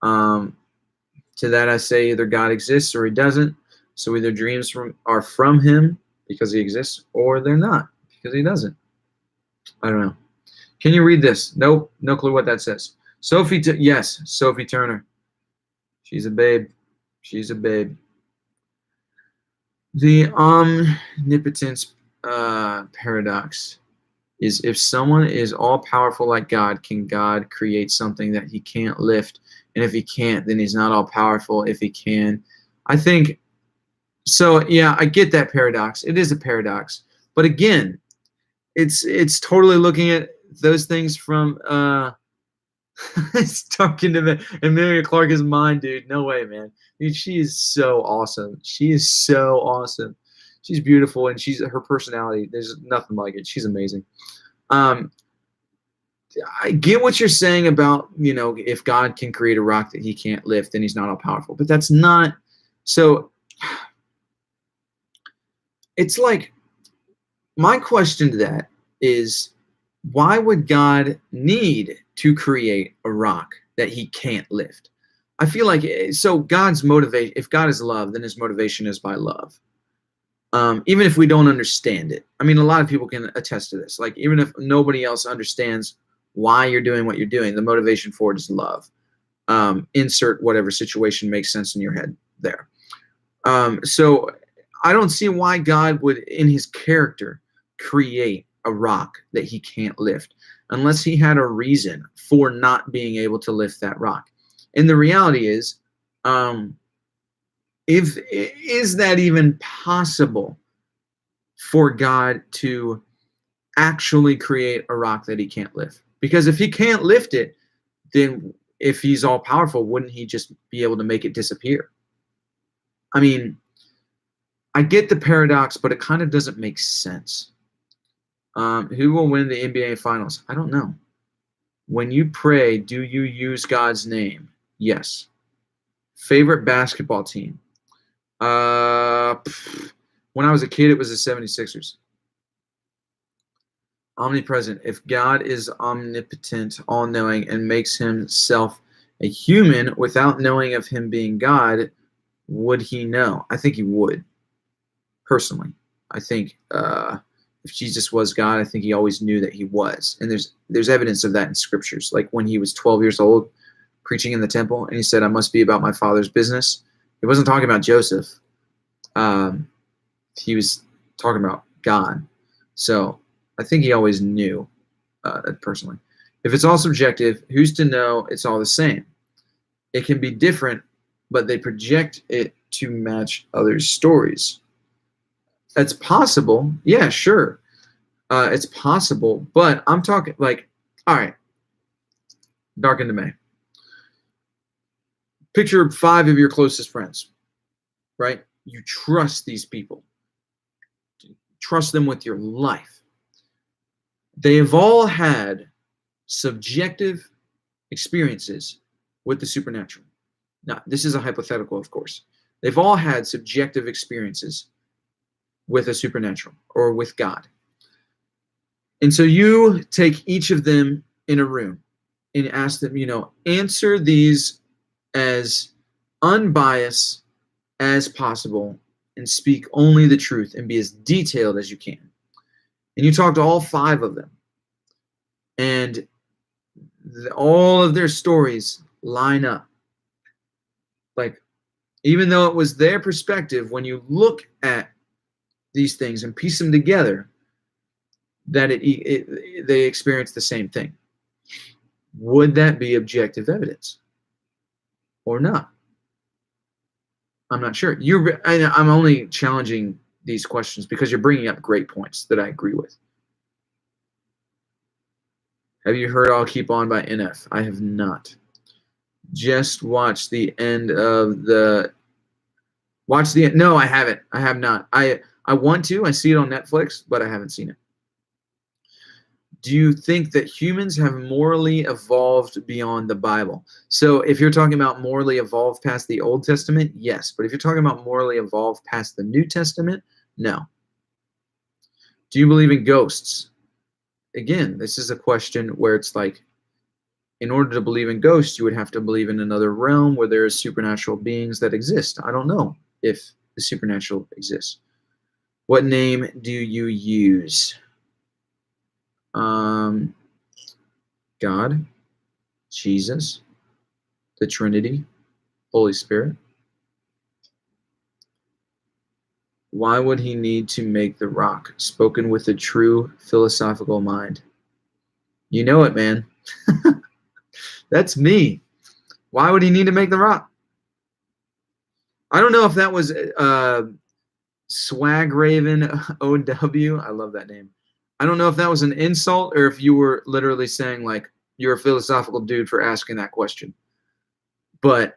To that I say either God exists or he doesn't. So either dreams are from him because he exists, or they're not because he doesn't. I don't know. Can you read this? Nope. No clue what that says. Sophie, yes, Sophie Turner. She's a babe. She's a babe. The omnipotence paradox is, if someone is all-powerful like God, can God create something that he can't lift? And if he can't, then he's not all-powerful. If he can, I think, so yeah, I get that paradox. It is a paradox. But again, it's totally looking at those things from it's talking to Emilia Clarke is mine, dude. No way, man. Dude, she is so awesome. She is so awesome. She's beautiful, and her personality, there's nothing like it. She's amazing. I get what you're saying about, if God can create a rock that he can't lift, then he's not all powerful. But that's not so. It's like, my question to that is, why would God need to create a rock that he can't lift? I feel like, so God's motivation, if God is love, then his motivation is by love. Even if we don't understand it. I mean, a lot of people can attest to this. Like, even if nobody else understands why you're doing what you're doing, the motivation for it is love. Insert whatever situation makes sense in your head there. So I don't see why God would, in his character, create a rock that he can't lift unless he had a reason for not being able to lift that rock. And the reality is, is that even possible for God to actually create a rock that he can't lift? Because if he can't lift it, then if he's all powerful, wouldn't he just be able to make it disappear? I mean, I get the paradox, but it kind of doesn't make sense. Who will win the NBA Finals? I don't know. When you pray, do you use God's name? Yes. Favorite basketball team? When I was a kid, it was the 76ers. Omnipresent. If God is omnipotent, all-knowing, and makes himself a human without knowing of him being God, would he know? I think he would. Personally, I think if Jesus was God, I think he always knew that he was. And there's evidence of that in scriptures. Like when he was 12 years old, preaching in the temple, and he said, I must be about my Father's business. He wasn't talking about Joseph. He was talking about God. So I think he always knew that personally. If it's all subjective, who's to know it's all the same? It can be different, but they project it to match others' stories. That's possible. Yeah, sure. It's possible. But I'm talking like, all right, Dark into May. Picture 5 of your closest friends, right? You trust these people. Trust them with your life. They have all had subjective experiences with the supernatural. Now, this is a hypothetical, of course. They've all had subjective experiences with a supernatural or with God. And so you take each of them in a room and ask them, answer these as unbiased as possible and speak only the truth and be as detailed as you can. And you talk to all 5 of them, and all of their stories line up. Like, even though it was their perspective, when you look at these things and piece them together, that they experience the same thing. Would that be objective evidence or not? I'm not sure. I'm only challenging these questions because you're bringing up great points that I agree with. Have you heard I'll Keep On by NF? I have not. Just watched the end of the... No, I haven't. I have not. I want to. I see it on Netflix, but I haven't seen it. Do you think that humans have morally evolved beyond the Bible? So if you're talking about morally evolved past the Old Testament, yes. But if you're talking about morally evolved past the New Testament, no. Do you believe in ghosts? Again, this is a question where it's like, in order to believe in ghosts, you would have to believe in another realm where there are supernatural beings that exist. I don't know if the supernatural exists. What name do you use? God, Jesus, the Trinity, Holy Spirit. Why would he need to make the rock? Spoken with a true philosophical mind. You know it, man. That's me. Why would he need to make the rock? I don't know if that was Swag Raven OW. I love that name. I don't know if that was an insult or if you were literally saying, like, you're a philosophical dude for asking that question. But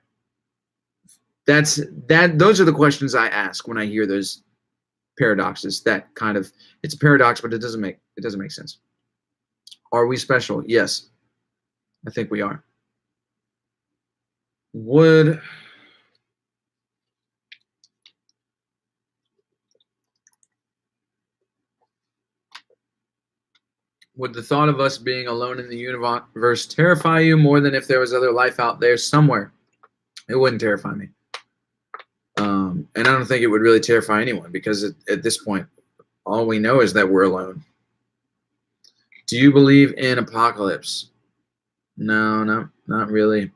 those are the questions I ask when I hear those paradoxes. That kind of, it's a paradox, but it doesn't make sense. Are we special? Yes. I think we are. Would the thought of us being alone in the universe terrify you more than if there was other life out there somewhere? It wouldn't terrify me. And I don't think it would really terrify anyone because at this point, all we know is that we're alone. Do you believe in apocalypse? No, not really.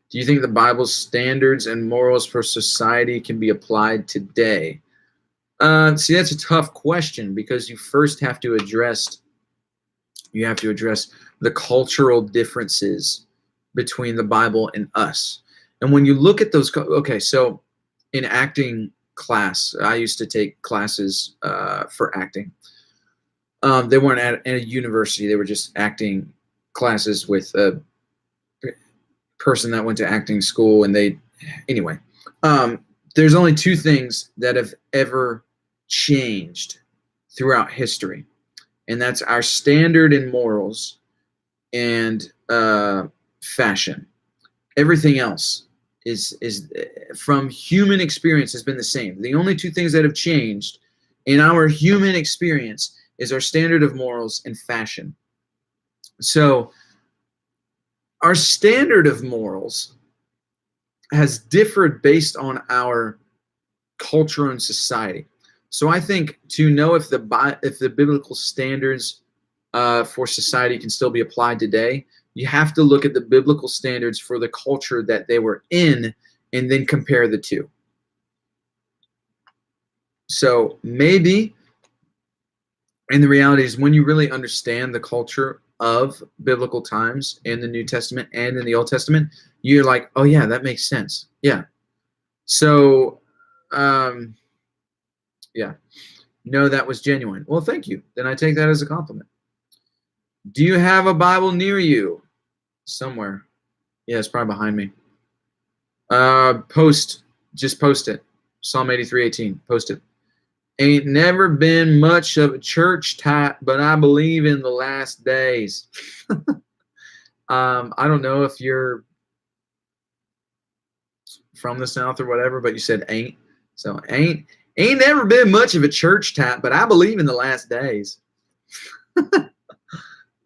Do you think the Bible's standards and morals for society can be applied today? See, that's a tough question because you first have to address the cultural differences between the Bible and us. And when you look at those, okay, so in acting class, I used to take classes for acting. They weren't at a university; they were just acting classes with a person that went to acting school. And there's only 2 things that have ever changed throughout history, and that's our standard in morals and fashion. Everything else is from human experience has been the same. The only 2 things that have changed in our human experience is our standard of morals and fashion. So our standard of morals has differed based on our culture and society. So I think to know if the biblical standards for society can still be applied today, you have to look at the biblical standards for the culture that they were in and then compare the 2. So maybe, and the reality is when you really understand the culture of biblical times in the New Testament and in the Old Testament, you're like, oh yeah, that makes sense. Yeah. So, yeah. No, that was genuine. Well, thank you. Then I take that as a compliment. Do you have a Bible near you? Somewhere. Yeah, it's probably behind me. Just post it. Psalm 83:18. Post it. Ain't never been much of a church type, but I believe in the last days. I don't know if you're from the South or whatever, but you said ain't. So ain't never been much of a church type, but I believe in the last days.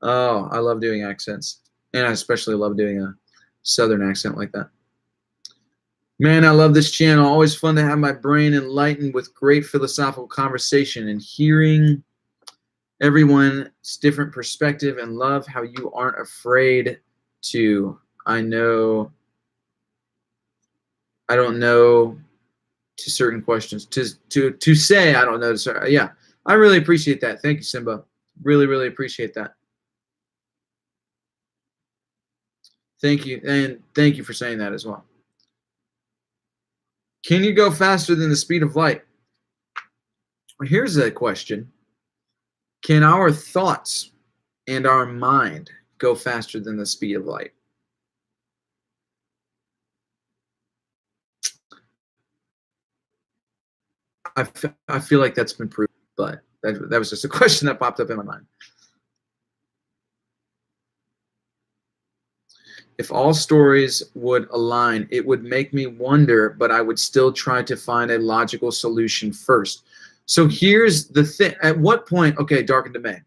Oh, I love doing accents. And I especially love doing a Southern accent like that. Man, I love this channel. Always fun to have my brain enlightened with great philosophical conversation and hearing everyone's different perspective, and love how you aren't afraid to. I don't know to certain questions. To say I don't know. Yeah, I really appreciate that. Thank you, Simba. Really, really appreciate that. Thank you, and thank you for saying that as well. Can you go faster than the speed of light? Here's a question. Can our thoughts and our mind go faster than the speed of light? I feel like that's been proven, but that was just a question that popped up in my mind. If all stories would align, it would make me wonder, but I would still try to find a logical solution first. So here's the thing. At what point, okay, Dark into May,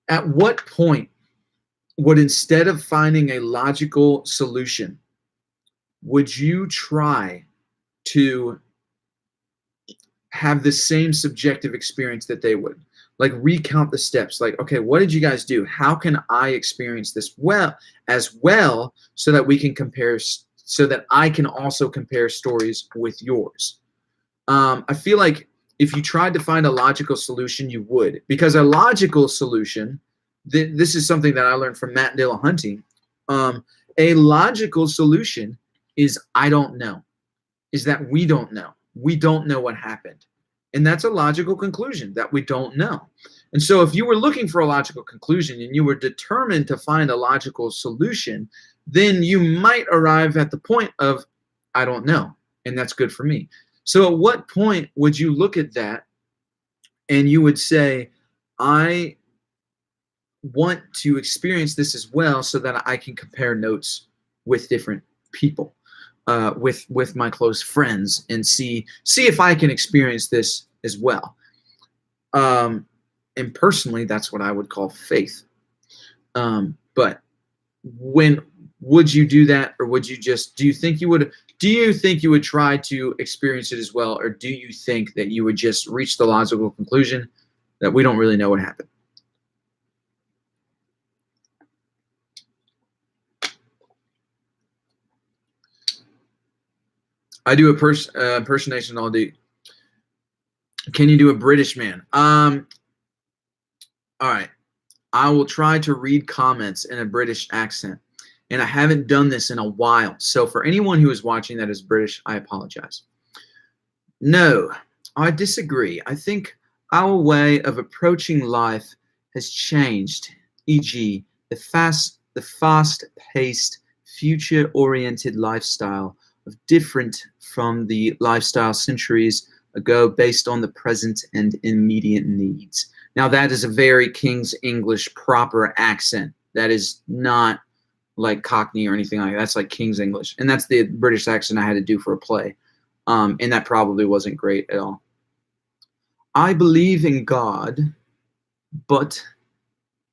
at what point would, instead of finding a logical solution, would you try to have the same subjective experience that they would? Like, recount the steps. Like, okay, what did you guys do? How can I experience this as well so that we can compare, so that I can also compare stories with yours? I feel like if you tried to find a logical solution, you would, because a logical solution, this is something that I learned from Matt Dillahunty. A logical solution is I don't know, is that we don't know. We don't know what happened. And that's a logical conclusion, that we don't know. And so if you were looking for a logical conclusion and you were determined to find a logical solution, then you might arrive at the point of, I don't know, and that's good for me. So at what point would you look at that and you would say, I want to experience this as well so that I can compare notes with different people, with my close friends, and see if I can experience this as well. And personally, that's what I would call faith. But when would you do that, or would you just, do you think you would try to experience it as well, or do you think that you would just reach the logical conclusion that we don't really know what happened? I do a impersonation all day. Can you do a British man? All right. I will try to read comments in a British accent, and I haven't done this in a while. So for anyone who is watching that is British, I apologize. No, I disagree. I think our way of approaching life has changed, e.g., the fast-paced, future-oriented lifestyle of different from the lifestyle centuries ago based on the present and immediate needs. Now, that is a very King's English proper accent. That is not like Cockney or anything like that. That's like King's English. And that's the British accent I had to do for a play. And that probably wasn't great at all. I believe in God, but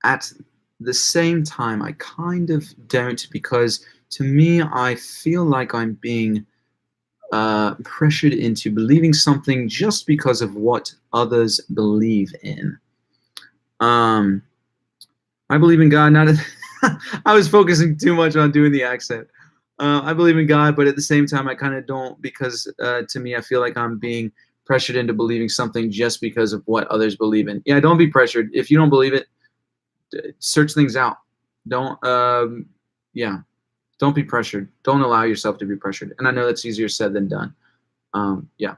at the same time, I kind of don't, because to me, I feel like I'm being pressured into believing something just because of what others believe in. I believe in God, not I was focusing too much on doing the accent. I believe in God, but at the same time, I kind of don't, because to me, I feel like I'm being pressured into believing something just because of what others believe in. Yeah, don't be pressured. If you don't believe it, search things out. Don't, don't be pressured. Don't allow yourself to be pressured. And I know that's easier said than done. Yeah.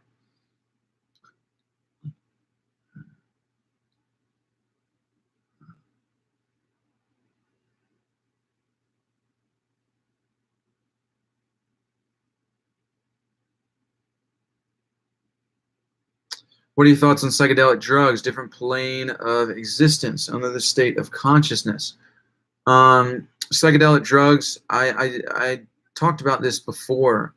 What are your thoughts on psychedelic drugs, different plane of existence, another state of consciousness? Psychedelic drugs, I talked about this before.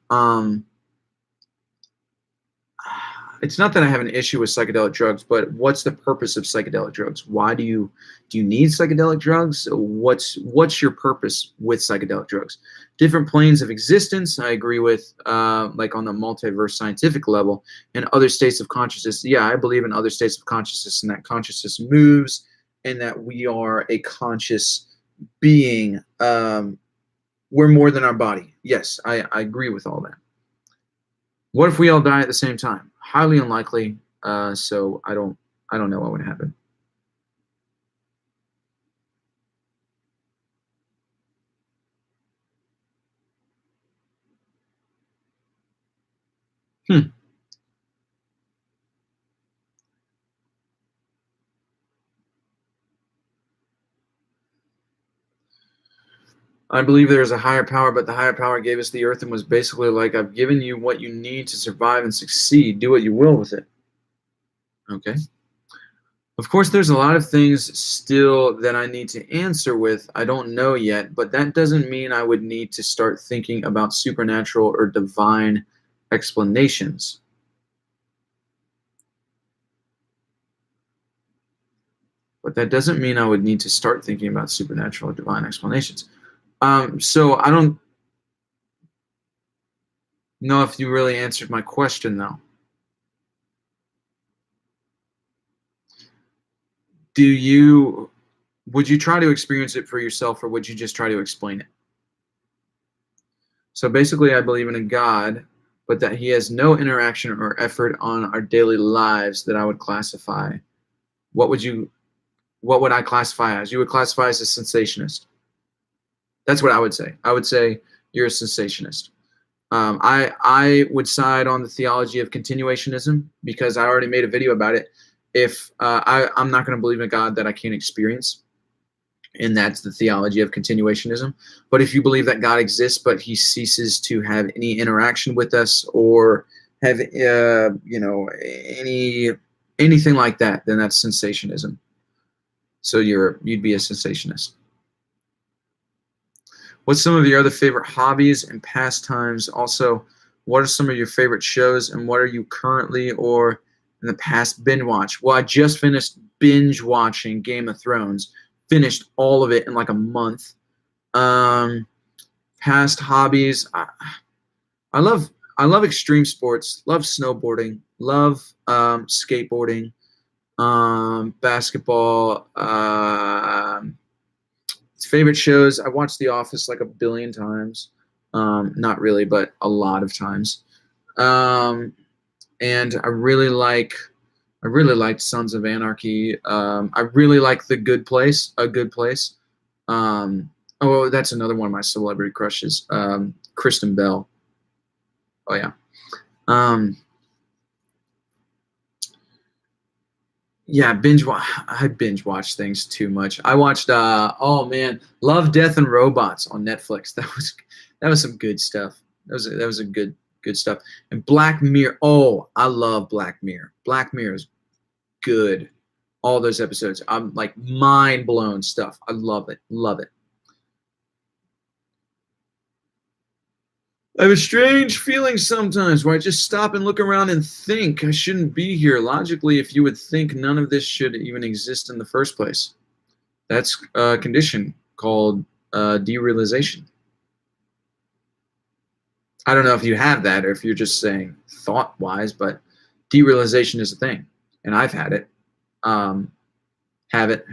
it's not that I have an issue with psychedelic drugs, but what's the purpose of psychedelic drugs? Why do you need psychedelic drugs? What's your purpose with psychedelic drugs? Different planes of existence, I agree with, like on the multiverse scientific level, and other states of consciousness. Yeah, I believe in other states of consciousness, and that consciousness moves, and that we are a conscious being. We're more than our body. Yes, I agree with all that. What if we all die at the same time? Highly unlikely. So I don't know what would happen. Hmm. I believe there is a higher power, but the higher power gave us the earth and was basically like, I've given you what you need to survive and succeed. Do what you will with it. Okay. Of course, there's a lot of things still that I need to answer with. I don't know yet, but that doesn't mean I would need to start thinking about supernatural or divine explanations. But that doesn't mean I would need to start thinking about supernatural or divine explanations. So I don't know if you really answered my question, though. Do you Would you try to experience it for yourself, or would you just try to explain it? So basically, I believe in a God, but that he has no interaction or effort on our daily lives that I would classify. What would you what would I classify as? You would classify as a sensationist. That's what I would say. I would say you're a sensationist. I would side on the theology of continuationism because I already made a video about it. If I'm not going to believe in a God that I can't experience, and that's the theology of continuationism. But if you believe that God exists, but he ceases to have any interaction with us or have anything like that, then that's sensationism. So you'd be a sensationist. What's some of your other favorite hobbies and pastimes? Also, what are some of your favorite shows, and what are you currently or in the past binge watch? Well, I just finished binge watching Game of Thrones. Finished all of it in like a month. Um, Past hobbies, I love I love extreme sports. Love snowboarding. Love skateboarding. Basketball. Favorite shows. I watched The Office like a billion times. Not really, but a lot of times. Um, and I really liked Sons of Anarchy. I really like The Good Place, A Good Place. Oh, that's another one of my celebrity crushes. Kristen Bell. Oh yeah. Um, yeah, I binge watch things too much. I watched oh man, Love, Death and Robots on Netflix. That was some good stuff. That was a good stuff. And Black Mirror. Oh, I love Black Mirror. Black Mirror is good. All those episodes. I'm like mind blown stuff. I love it. Love it. I have a strange feeling sometimes where I just stop and look around and think I shouldn't be here. Logically, if you would think none of this should even exist in the first place. That's a condition called derealization. I don't know if you have that or if you're just saying thought wise, but derealization is a thing. And I've had it. Um, had it,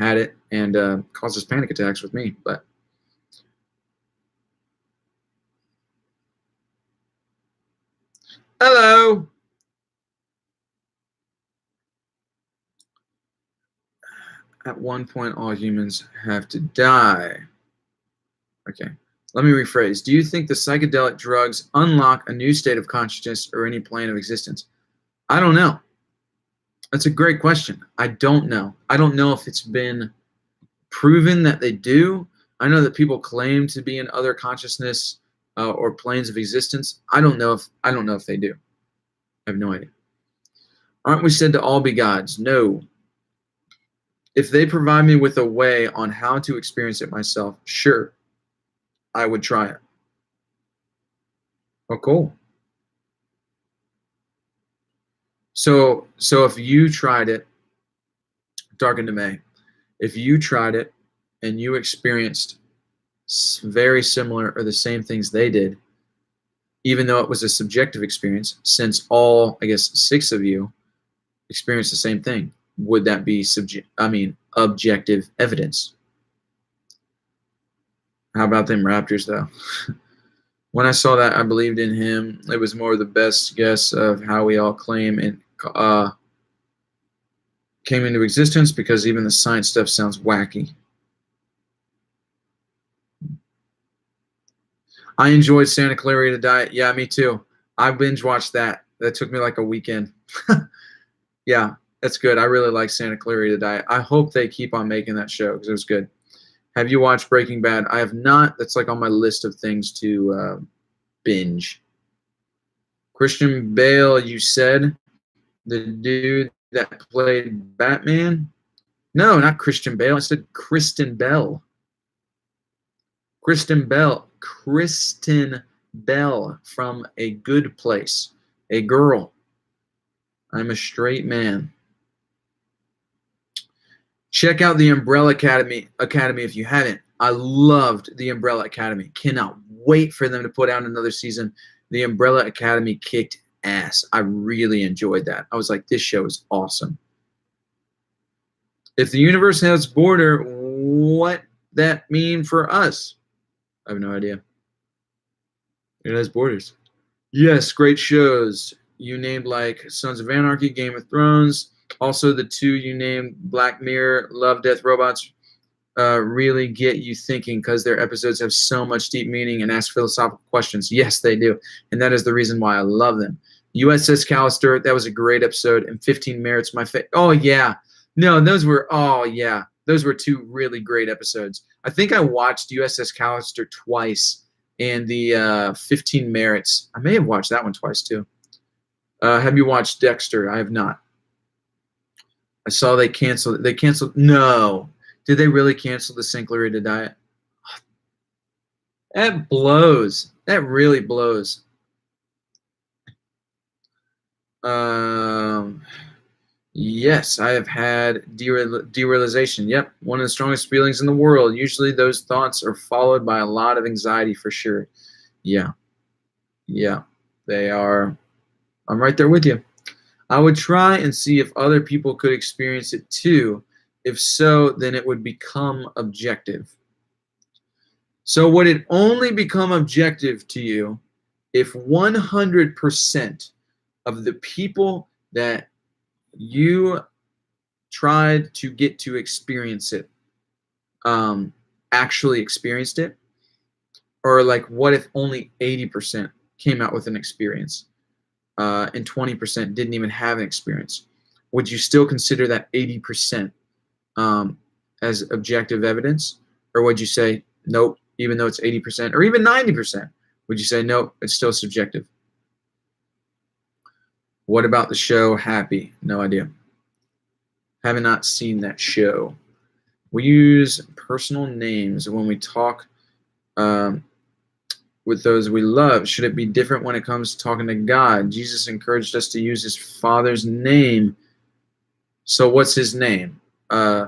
and causes panic attacks with me. But hello. At one point, all humans have to die. Okay. Let me rephrase. Do you think the psychedelic drugs unlock a new state of consciousness or any plane of existence? I don't know. That's a great question. I don't know. I don't know if it's been proven that they do. I know that people claim to be in other consciousness or planes of existence. I don't know if they do. I have no idea. Aren't we said to all be gods? No. If they provide me with a way on how to experience it myself, sure, I would try it. Oh, cool. So if you tried it, Dark into May, if you tried it and you experienced very similar or the same things they did, even though it was a subjective experience, since all, I guess, 6 of you experienced the same thing, would that be objective evidence? How about them Raptors, though? When I saw that, I believed in him. It was more the best guess of how we all claim and came into existence, because even the science stuff sounds wacky. I enjoyed Santa Clarita Diet. Yeah, me too. I binge watched that. That took me like a weekend. Yeah, that's good. I really like Santa Clarita Diet. I hope they keep on making that show because it was good. Have you watched Breaking Bad? I have not. That's like on my list of things to binge. Christian Bale, you said? The dude that played Batman? No, not Christian Bale. I said Kristen Bell. Kristen Bell. Kristen Bell from A Good Place. A girl. I'm a straight man. Check out the Umbrella Academy if you haven't. I loved the Umbrella Academy. Cannot wait for them to put out another season. The Umbrella Academy kicked ass. I really enjoyed that. I was like, this show is awesome. If the universe has border, what that mean for us? I have no idea. It has borders. Yes, great shows. You named like Sons of Anarchy, Game of Thrones. Also, the 2 you named, Black Mirror, Love, Death, Robots, really get you thinking because their episodes have so much deep meaning and ask philosophical questions. Yes, they do. And that is the reason why I love them. USS Callister, that was a great episode. And 15 Merits, my favorite. Oh, yeah. No, those were 2 really great episodes. I think I watched USS Callister twice, and the 15 Merits, I may have watched that one twice too. Have you watched Dexter? I have not. I saw they canceled. No. Did they really cancel the Sinclairita diet? That blows. That really blows. Yes, I have had derealization. Yep, one of the strongest feelings in the world. Usually those thoughts are followed by a lot of anxiety for sure. Yeah, they are. I'm right there with you. I would try and see if other people could experience it too. If so, then it would become objective. So would it only become objective to you if 100% of the people that you tried to get to experience it actually experienced it? Or like, what if only 80% came out with an experience and 20% didn't even have an experience? Would you still consider that 80% as objective evidence? Or would you say, nope, even though it's 80% or even 90%, would you say, nope, it's still subjective? What about the show Happy? No idea. Have not seen that show. We use personal names when we talk with those we love. Should it be different when it comes to talking to God? Jesus encouraged us to use his Father's name. So what's his name?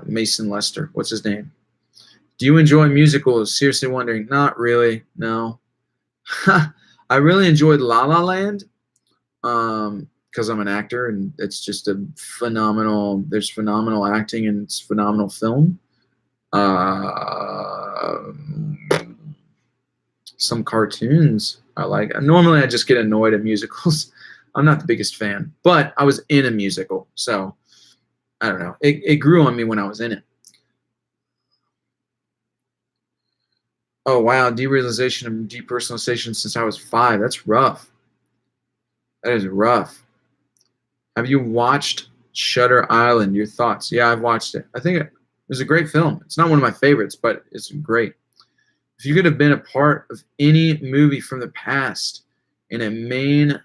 Mason Lester. What's his name? Do you enjoy musicals? Seriously wondering. Not really. No. I really enjoyed La La Land because I'm an actor, and it's just there's phenomenal acting and it's phenomenal film. Some cartoons I like. Normally I just get annoyed at musicals. I'm not the biggest fan, but I was in a musical, so I don't know. It grew on me when I was in it. Oh, wow. Derealization and depersonalization since I was 5. That's rough. That is rough. Have you watched Shutter Island? Your thoughts? Yeah, I've watched it. I think it was a great film. It's not one of my favorites, but it's great. If you could have been a part of any movie from the past in a main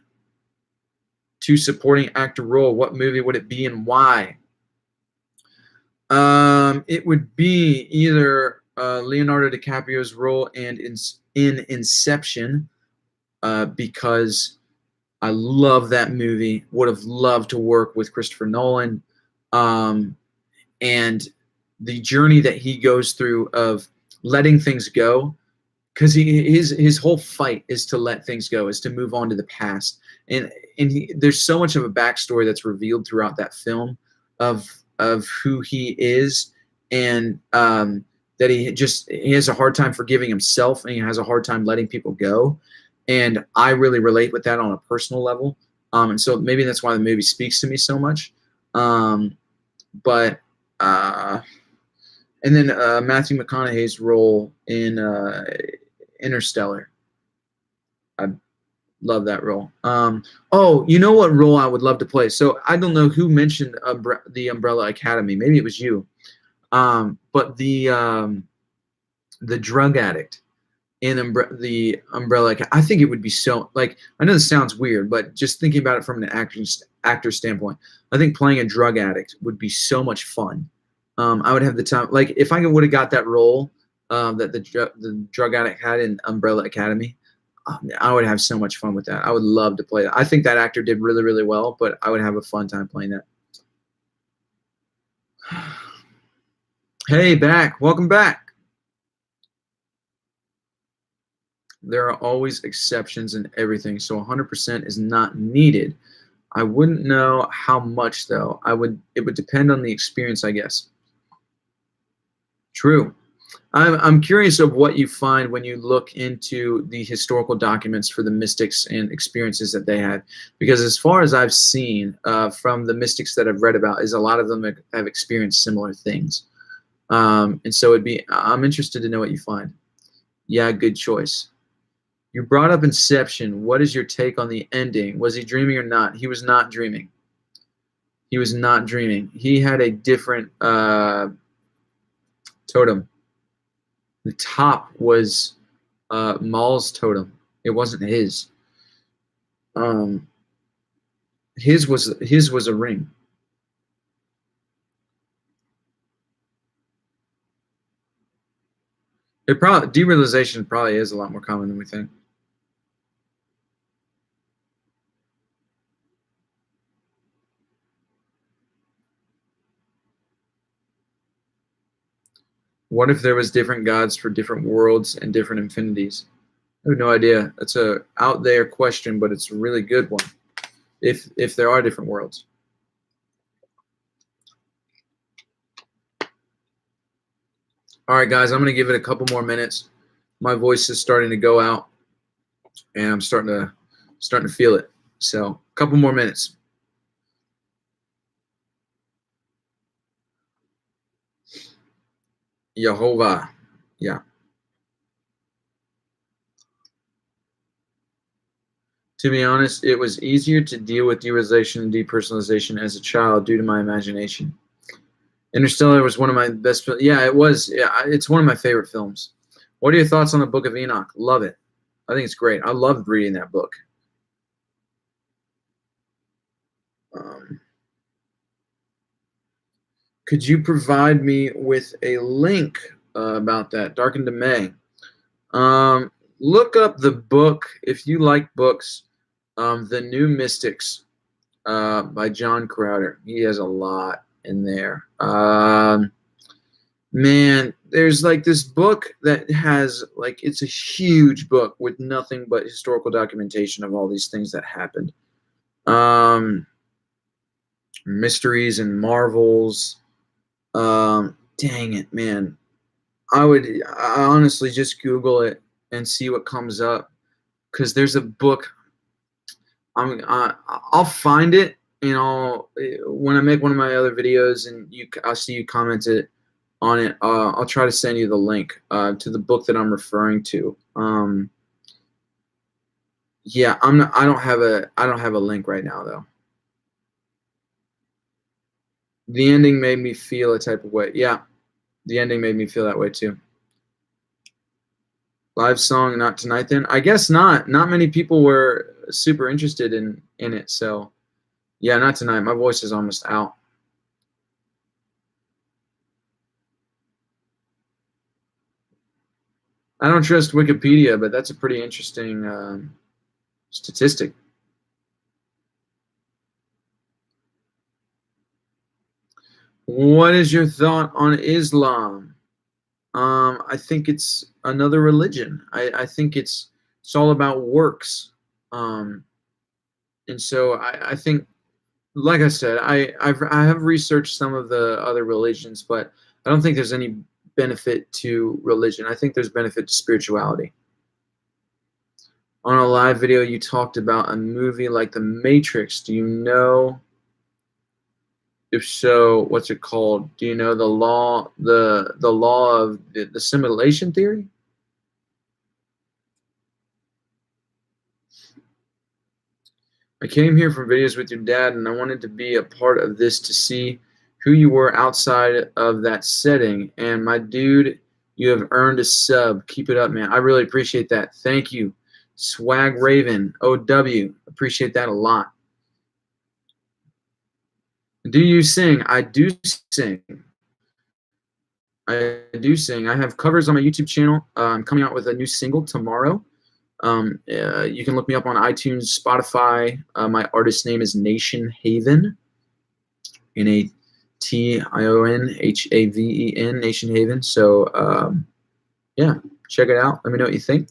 to supporting actor role, what movie would it be and why? It would be either Leonardo DiCaprio's role in Inception, because I love that movie. Would have loved to work with Christopher Nolan. Um, and the journey that he goes through of letting things go, because his whole fight is to let things go, is to move on to the past. There's so much of a backstory that's revealed throughout that film of who he is, and that he has a hard time forgiving himself, and he has a hard time letting people go. And I really relate with that on a personal level. And so maybe that's why the movie speaks to me so much. But and then Matthew McConaughey's role in Interstellar. I love that role. Oh, you know what role I would love to play? So I don't know who mentioned the Umbrella Academy. Maybe it was you. But the drug addict in the Umbrella, I think it would be so, like, I know this sounds weird, but just thinking about it from an actor standpoint, I think playing a drug addict would be so much fun. I would have the time, like if I would have got that role that the drug addict had in Umbrella Academy, I would have so much fun with that. I would love to play that. I think that actor did really, really well, but I would have a fun time playing that. Hey, welcome back. There are always exceptions in everything, so 100% is not needed. I wouldn't know how much though. It would depend on the experience, I guess. True. I'm curious of what you find when you look into the historical documents for the mystics and experiences that they had, because as far as I've seen from the mystics that I've read about, is a lot of them have experienced similar things, and so I'm interested to know what you find. Yeah, good choice. You brought up Inception. What is your take on the ending? Was he dreaming or not? He was not dreaming. He was not dreaming. He had a different totem. The top was Maul's totem. It wasn't his. His was a ring. Derealization probably is a lot more common than we think. What if there was different gods for different worlds and different infinities? I have no idea. That's a out there question, but it's a really good one. If there are different worlds. All right, guys, I'm going to give it a couple more minutes. My voice is starting to go out, and I'm starting to feel it. So, a couple more minutes. Yehovah. Yeah. To be honest, it was easier to deal with derealization and depersonalization as a child due to my imagination. Interstellar was one of my best. Yeah, it was. Yeah, it's one of my favorite films. What are your thoughts on the Book of Enoch? Love it. I think it's great. I loved reading that book. Um, could you provide me with a link about that? Dark into May. Look up the book if you like books. The New Mystics by John Crowder. He has a lot in there. Man, there's like this book that has like, it's a huge book with nothing but historical documentation of all these things that happened. Mysteries and marvels. Dang it, man. I honestly just Google it and see what comes up, because there's a book. I'll find it, and when I make one of my other videos and I'll see you commented on it. I'll try to send you the link to the book that I'm referring to. Yeah, I don't have a link right now though. The ending made me feel a type of way. Yeah, the ending made me feel that way too. Live song, not tonight then? I guess not. Not many people were super interested in it, so yeah, not tonight. My voice is almost out. I don't trust Wikipedia, but that's a pretty interesting statistic. What is your thought on Islam? I think it's another religion. I think it's all about works. Um, and so I think, like I said, I have researched some of the other religions, but I don't think there's any benefit to religion. I think there's benefit to spirituality. On a live video, you talked about a movie like The Matrix. Do you know? If so, what's it called? Do you know the law of the simulation theory? I came here from videos with your dad, and I wanted to be a part of this to see who you were outside of that setting. And my dude, you have earned a sub. Keep it up, man. I really appreciate that. Thank you. Swag Raven, OW. Appreciate that a lot. Do you sing? I do sing. I do sing. I have covers on my YouTube channel. I'm coming out with a new single tomorrow. You can look me up on iTunes, Spotify. My artist name is Nation Haven, Nationhaven, Nation Haven. So yeah, check it out. Let me know what you think.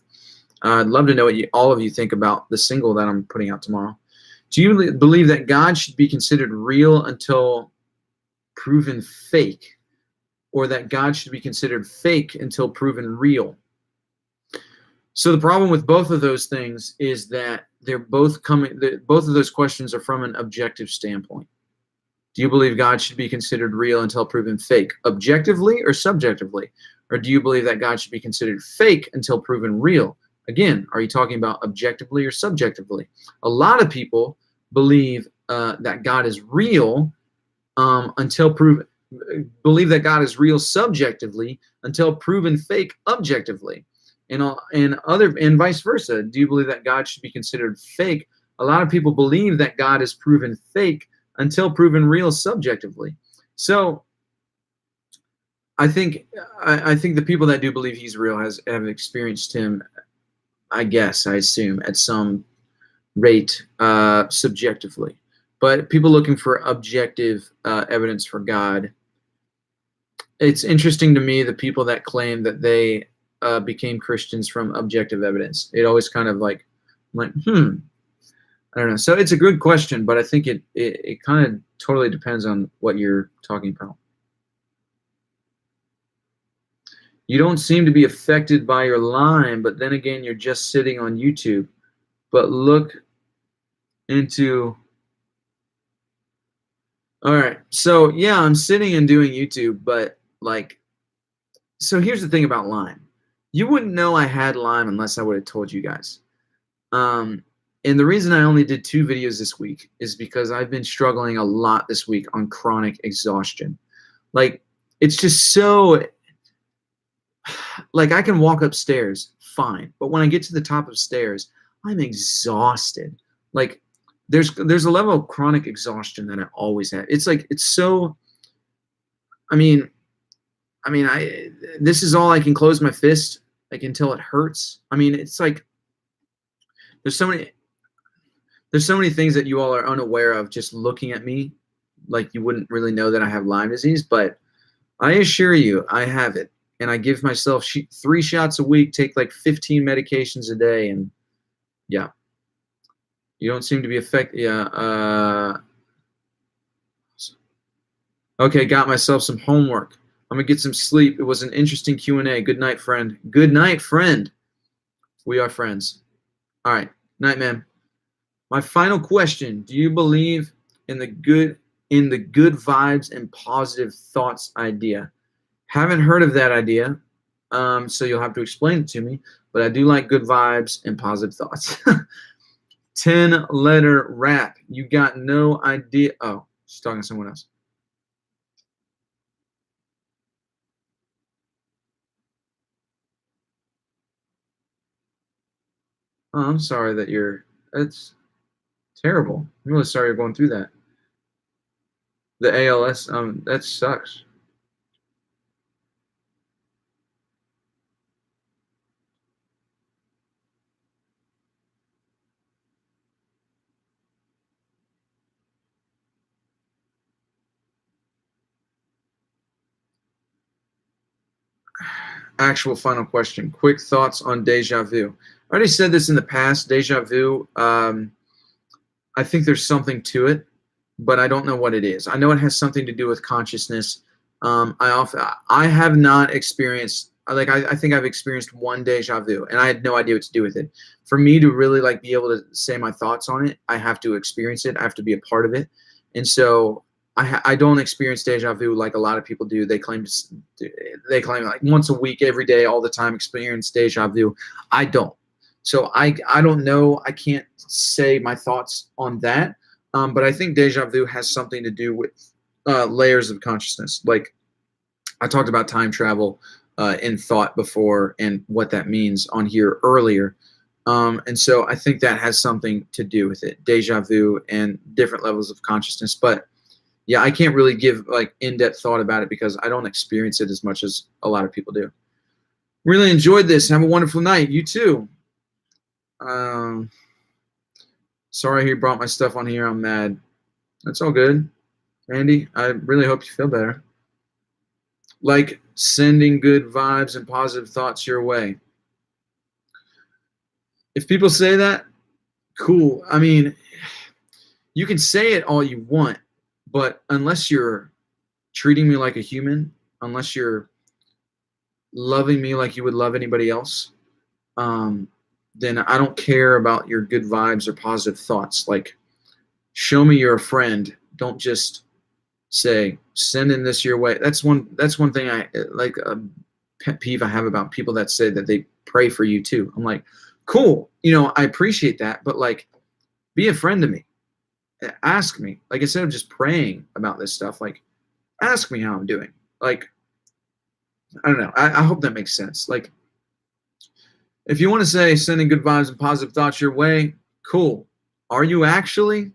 I'd love to know what all of you think about the single that I'm putting out tomorrow. Do you believe that God should be considered real until proven fake, or that God should be considered fake until proven real? So the problem with both of those things is that they're both coming. Both of those questions are from an objective standpoint. Do you believe God should be considered real until proven fake, objectively or subjectively? Or do you believe that God should be considered fake until proven real? Again, are you talking about objectively or subjectively? A lot of people believe that God is real until proven. Believe that God is real subjectively until proven fake objectively, and vice versa. Do you believe that God should be considered fake? A lot of people believe that God is proven fake until proven real subjectively. So I think the people that do believe he's real have experienced him, I guess, I assume, at some rate subjectively. But people looking for objective evidence for God, it's interesting to me the people that claim that they became Christians from objective evidence. It always kind of like, I don't know. So it's a good question, but I think it kind of totally depends on what you're talking about. You don't seem to be affected by your Lyme, but then again, you're just sitting on YouTube. But look into. All right. So yeah, I'm sitting and doing YouTube, but like, so here's the thing about Lyme. You wouldn't know I had Lyme unless I would have told you guys. And the reason I only did 2 videos this week is because I've been struggling a lot this week on chronic exhaustion. Like, it's just so, like, I can walk upstairs fine, but when I get to the top of stairs, I'm exhausted. Like, there's a level of chronic exhaustion that I always have. It's like, it's so, I mean, I this is all I can close my fist like until it hurts. I mean, it's like there's so many things that you all are unaware of just looking at me. Like, you wouldn't really know that I have Lyme disease, but I assure you I have it. And I give myself 3 shots a week, take like 15 medications a day, and yeah. You don't seem to be affected. Yeah. Okay, got myself some homework. I'm gonna get some sleep. It was an interesting Q&A. Good night, friend. Good night, friend. We are friends. All right. Night, man. My final question: do you believe in the good vibes and positive thoughts idea? Haven't heard of that idea, so you'll have to explain it to me. But I do like good vibes and positive thoughts. 10-letter rap. You got no idea. Oh, she's talking to someone else. Oh, I'm sorry that that's terrible. I'm really sorry you're going through that. The ALS, that sucks. actual final question. Quick thoughts on deja vu. I already said this in the past. Deja vu. I think there's something to it, but I don't know what it is. I know it has something to do with consciousness. I have not experienced, like, I think I've experienced one deja vu, and I had no idea what to do with it. For me to really like be able to say my thoughts on it, I have to experience it. I have to be a part of it, and so I don't experience deja vu like a lot of people do. They claim like once a week, every day, all the time, experience deja vu. I don't. So I don't know. I can't say my thoughts on that. But I think deja vu has something to do with layers of consciousness. Like I talked about time travel in thought before and what that means on here earlier. And so I think that has something to do with it, deja vu and different levels of consciousness. But yeah, I can't really give like in-depth thought about it because I don't experience it as much as a lot of people do. Really enjoyed this. Have a wonderful night. You too. Sorry he brought my stuff on here. I'm mad. That's all good. Randy, I really hope you feel better. Like sending good vibes and positive thoughts your way. If people say that, cool. I mean, you can say it all you want, but unless you're treating me like a human, unless you're loving me like you would love anybody else, then I don't care about your good vibes or positive thoughts. Like, show me you're a friend. Don't just say sending this your way. That's one thing I like, a pet peeve I have about people that say that they pray for you too. I'm like, cool, I appreciate that, but like, be a friend to me. Ask me, like, instead of just praying about this stuff, like, ask me how I'm doing. Like, I don't know. I hope that makes sense. Like, if you want to say sending good vibes and positive thoughts your way, cool. Are you actually?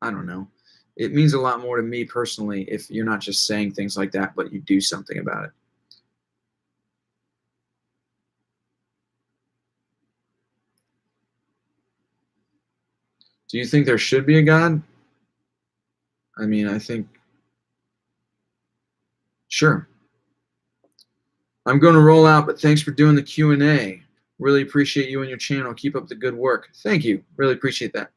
I don't know. It means a lot more to me personally if you're not just saying things like that, but you do something about it. Do you think there should be a God? I mean, I think, sure. I'm going to roll out, but thanks for doing the Q&A. Really appreciate you and your channel. Keep up the good work. Thank you. Really appreciate that.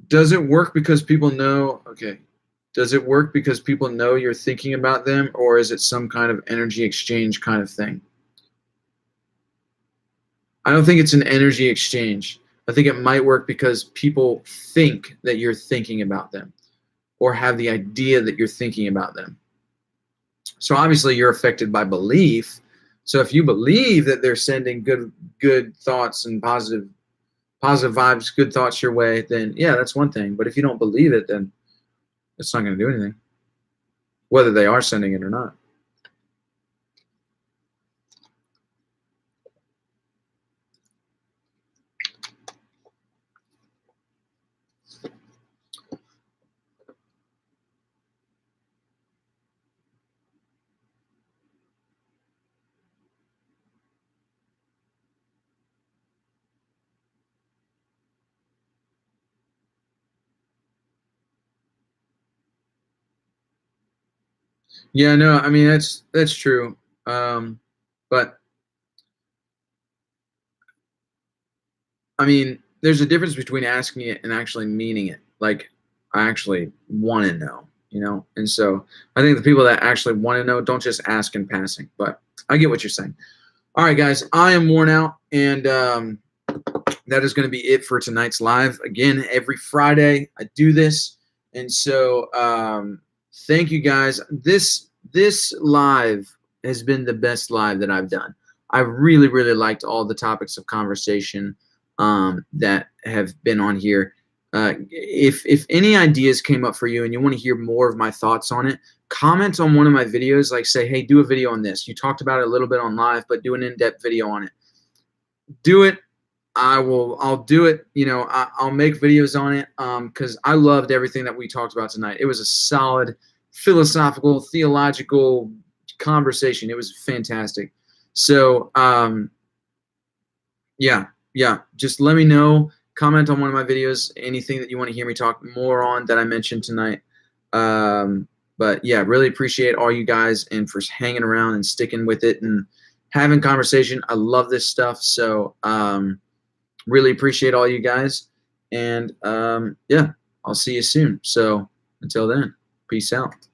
Does it work because people know? Okay. Does it work because people know you're thinking about them, or is it some kind of energy exchange kind of thing? I don't think it's an energy exchange. I think it might work because people think that you're thinking about them or have the idea that you're thinking about them. So obviously you're affected by belief. So if you believe that they're sending good thoughts and positive vibes, good thoughts your way, then yeah, that's one thing. But if you don't believe it, then it's not going to do anything, whether they are sending it or not. Yeah, no, I mean, that's true. But I mean, there's a difference between asking it and actually meaning it. Like, I actually want to know, And so I think the people that actually want to know don't just ask in passing. But I get what you're saying. All right, guys, I am worn out, and that is going to be it for tonight's live. Again, every Friday I do this, and so thank you, guys. This live has been the best live that I've done. I really, really liked all the topics of conversation that have been on here. If any ideas came up for you and you want to hear more of my thoughts on it, comment on one of my videos. Like, say, hey, do a video on this. You talked about it a little bit on live, but do an in-depth video on it. Do it. I'll do it. I'll make videos on it because I loved everything that we talked about tonight. It was a solid philosophical, theological conversation. It was fantastic. So yeah, just let me know. Comment on one of my videos, anything that you want to hear me talk more on that I mentioned tonight. But yeah, really appreciate all you guys and for hanging around and sticking with it and having conversation. I love this stuff. So really appreciate all you guys. And yeah, I'll see you soon. So until then, peace out.